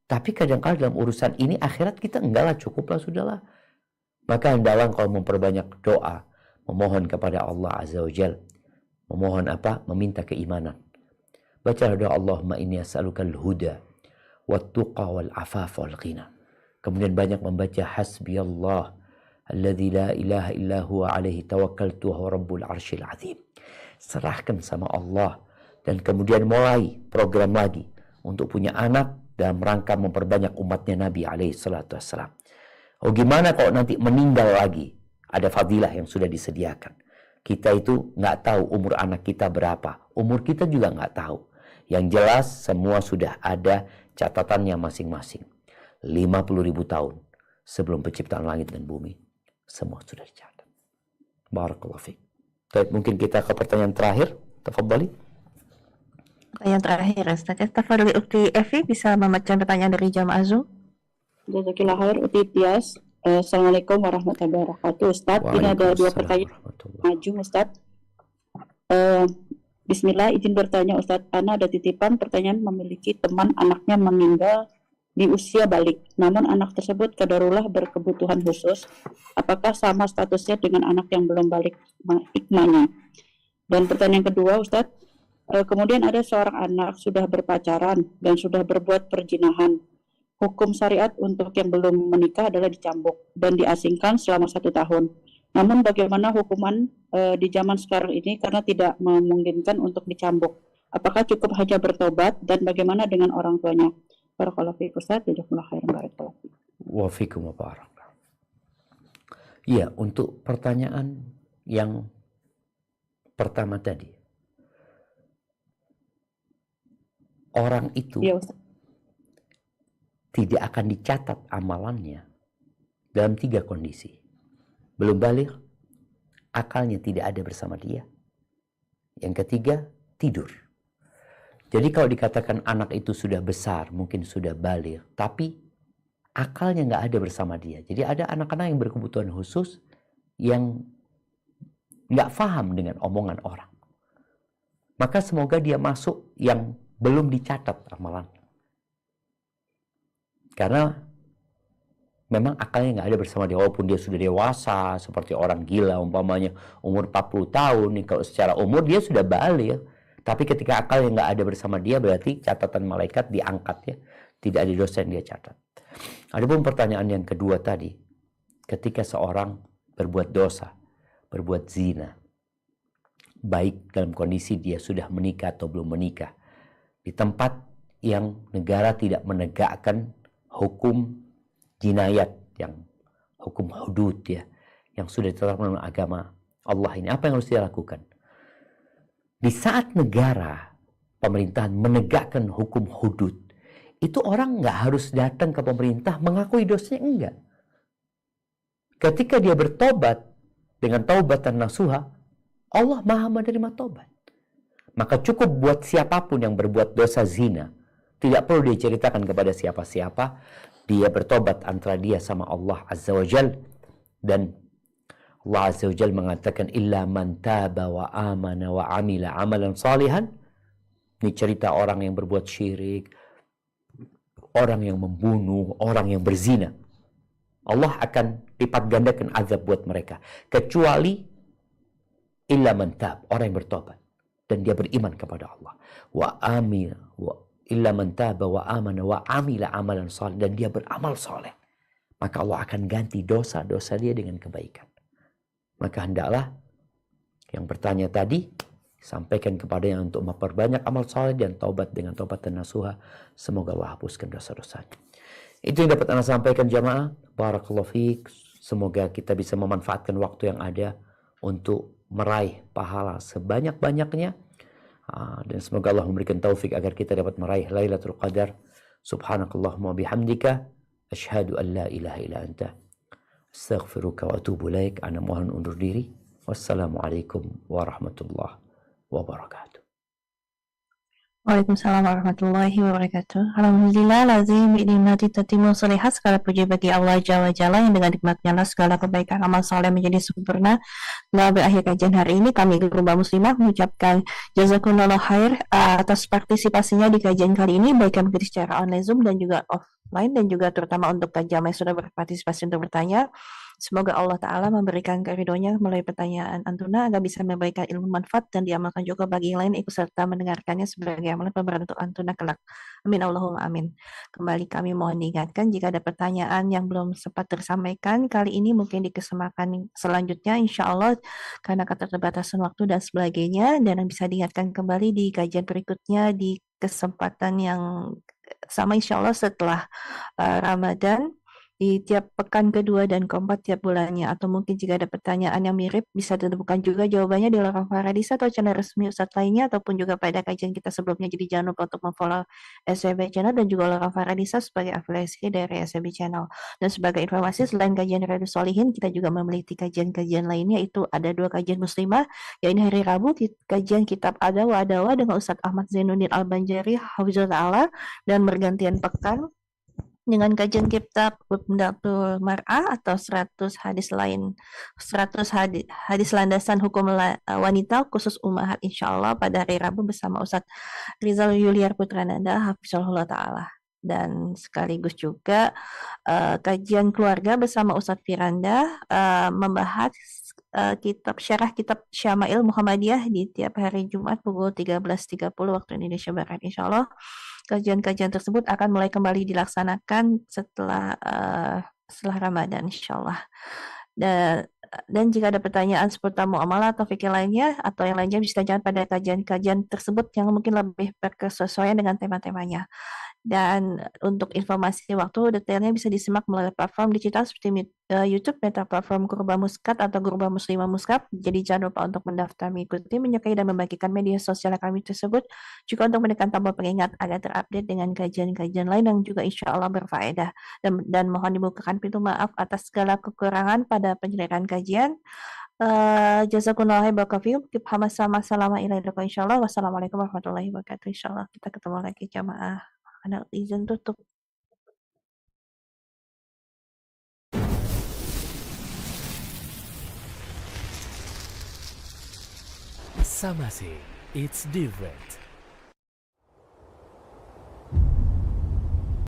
Tapi kadang-kadang dalam urusan ini akhirat kita enggaklah, cukuplah, sudahlah. Maka hendaklah engkau memperbanyak doa, memohon kepada Allah Azza wa Jalla. Memohon apa? Meminta keimanan. Baca doa Allahumma inni as'alukal huda wat-tuqa wal-'afaf wal-ghina. Kemudian banyak membaca hasbiyallah alladzi la ilaha illa huwa alaihi tawakkaltu wa rabbul arsyil azim. Serahkan sama Allah dan kemudian mulai program lagi untuk punya anak dalam rangka memperbanyak umatnya Nabi alaihi salatu wassalam. Oh gimana kalau nanti meninggal lagi? Ada fadilah yang sudah disediakan. Kita itu nggak tahu umur anak kita berapa. Umur kita juga nggak tahu. Yang jelas semua sudah ada catatannya masing-masing. 50.000 tahun sebelum penciptaan langit dan bumi. Semua sudah dicatat. Barakallahu fiik. Baik, mungkin kita ke pertanyaan terakhir. Tafadhali. Pertanyaan terakhir, Ustaz. Tafadhali Ukti Evi bisa membaca pertanyaan dari jamaah Zoom. Jazakillah khair Uti Tias. Assalamualaikum warahmatullahi wabarakatuh, Ustadz. Ini ada dua Waalaikumsalam pertanyaan warahmatullahi. maju, Ustadz. Eh, Bismillah, izin bertanya, Ustadz. Ana ada titipan pertanyaan, memiliki teman anaknya meninggal di usia balik, namun anak tersebut kadarullah berkebutuhan khusus. Apakah sama statusnya dengan anak yang belum balik hikmahnya? Dan pertanyaan kedua, Ustadz, kemudian ada seorang anak sudah berpacaran dan sudah berbuat perzinahan. Hukum syariat untuk yang belum menikah adalah dicambuk dan diasingkan selama 1 tahun. Namun bagaimana hukuman di zaman sekarang ini karena tidak memungkinkan untuk dicambuk? Apakah cukup hanya bertobat dan bagaimana dengan orang tuanya? Barakallahu fiik, Ustaz. Jazakumullah khairan, barakallahu fiik. Wa fikum wa barak. Ya, untuk pertanyaan yang pertama tadi, orang itu Ya, Ustaz. tidak akan dicatat amalannya dalam 3 kondisi. Belum balik, akalnya tidak ada bersama dia. Yang ketiga, tidur. Jadi kalau dikatakan anak itu sudah besar, mungkin sudah balik, tapi akalnya nggak ada bersama dia. Jadi ada anak-anak yang berkebutuhan khusus yang nggak paham dengan omongan orang. Maka semoga dia masuk yang belum dicatat amalannya. Karena memang akalnya nggak ada bersama dia, walaupun dia sudah dewasa, seperti orang gila, umpamanya umur 40 tahun, nih, kalau secara umur dia sudah balik, tapi ketika akalnya nggak ada bersama dia, berarti catatan malaikat diangkat ya, tidak ada dosa yang dia catat. Adapun pertanyaan yang kedua tadi, ketika seorang berbuat dosa, berbuat zina, baik dalam kondisi dia sudah menikah atau belum menikah, di tempat yang negara tidak menegakkan hukum jinayat, yang hukum hudud ya, yang sudah ditetapkan oleh agama Allah ini, apa yang harus dia lakukan? Di saat negara pemerintahan menegakkan hukum hudud, itu orang nggak harus datang ke pemerintah mengakui dosanya, enggak. Ketika dia bertobat dengan taubatan nasuha, Allah maha menerima tobat. Maka cukup buat siapapun yang berbuat dosa zina, tidak perlu dia ceritakan kepada siapa-siapa, dia bertobat antara dia sama Allah Azza wa Jal. Dan Allah Azza wa Jal mengatakan, illa man taba wa amana wa amila amalan salihan. Ini cerita orang yang berbuat syirik, orang yang membunuh, orang yang berzina. Allah akan lipat gandakan azab buat mereka. Kecuali illa man tab, orang yang bertobat dan dia beriman kepada Allah. Wa amila wa illa man taba wa amana wa amila amalan salih, dan dia beramal soleh, maka Allah akan ganti dosa-dosa dia dengan kebaikan. Maka hendaklah yang bertanya tadi sampaikan kepadanya untuk memperbanyak amal soleh dan taubat dengan taubat dan nasuha. Semoga Allah hapuskan dosa-dosanya. Itu yang dapat Anda sampaikan jamaah. Barakallahu fiik. Semoga kita bisa memanfaatkan waktu yang ada untuk meraih pahala sebanyak-banyaknya. Dan semoga Allah memberikan taufik agar kita dapat meraih Lailatul Qadar. Subhanakallahumma bihamdika asyhadu an la ilaha illa anta astaghfiruka wa atubu ilaik. Ana mohon undur diri. Wassalamualaikum warahmatullahi wabarakatuh. Waalaikumsalam warahmatullahi wabarakatuh. Alhamdulillah lazim bi'nikmati tatimmu sholihat. Segala puji bagi Allah Jalla Jalla yang dengan nikmatnya lah segala kebaikan amal soleh menjadi sempurna. Nah, berakhir kajian hari ini kami Grup Mbak Muslimah mengucapkan jazakumullah khair atas partisipasinya di kajian kali ini, baik yang mengikuti secara online Zoom dan juga offline, dan juga terutama untuk kajian yang sudah berpartisipasi untuk bertanya. Semoga Allah Ta'ala memberikan keridhoannya melalui pertanyaan Antuna agar bisa memberikan ilmu manfaat dan diamalkan juga bagi yang lain ikut serta mendengarkannya sebagai amalan pemberat untuk Antuna kelak. Amin Allahumma amin. Kembali kami mohon diingatkan jika ada pertanyaan yang belum sempat tersampaikan kali ini mungkin di kesempatan selanjutnya insya Allah karena keterbatasan waktu dan sebagainya, dan bisa diingatkan kembali di kajian berikutnya di kesempatan yang sama insya Allah setelah Ramadan, di tiap pekan kedua dan keempat tiap bulannya. Atau mungkin jika ada pertanyaan yang mirip bisa ditemukan juga jawabannya di Lorong Faradisa atau channel resmi Ustadz lainnya, ataupun juga pada kajian kita sebelumnya. Jadi jangan lupa untuk memfollow SCB Channel dan juga Lorong Faradisa sebagai afiliasi dari SCB Channel. Dan sebagai informasi, selain kajian Riyadhus Shalihin, kita juga memiliki kajian-kajian lainnya, itu ada 2 kajian muslimah, yaitu hari Rabu kajian kitab Adawa dengan Ustadz Ahmad Zainuddin Al-Banjari Hafizahullah Ta'ala, dan bergantian pekan dengan kajian kitab Umdatul Mar'ah atau 100 hadis lain, 100 hadis landasan hukum wanita khusus ummahat insyaallah pada hari Rabu bersama Ustadz Rizal Yuliar Putrananda hafizahullah taala, dan sekaligus juga kajian keluarga bersama Ustadz Firanda membahas syarah kitab Syama'il Muhammadiyah di tiap hari Jumat pukul 13.30 waktu Indonesia Barat insyaallah. Kajian-kajian tersebut akan mulai kembali dilaksanakan setelah Ramadan insyaallah. Dan jika ada pertanyaan seputar muamalah atau fikih lainnya atau yang lainnya bisa ditanyakan pada kajian-kajian tersebut yang mungkin lebih berkesesuaian dengan tema-temanya. Dan untuk informasi waktu detailnya bisa disimak melalui platform digital seperti YouTube, Meta Platform Kurba Muskat atau Kurba Muslimah Muskat. Jadi jangan lupa untuk mendaftar, mengikuti, menyukai, dan membagikan media sosial kami tersebut. Juga untuk menekan tombol pengingat agar terupdate dengan kajian-kajian lain yang juga insya Allah berfaedah. Dan mohon dibukakan pintu maaf atas segala kekurangan pada penyelenggaraan kajian. Jazakumullah khairan. Insyaallah. Wassalamualaikum warahmatullahi wabarakatuh. Insyaallah kita ketemu lagi jamaah. Ada izin tutup. Samase, it's different.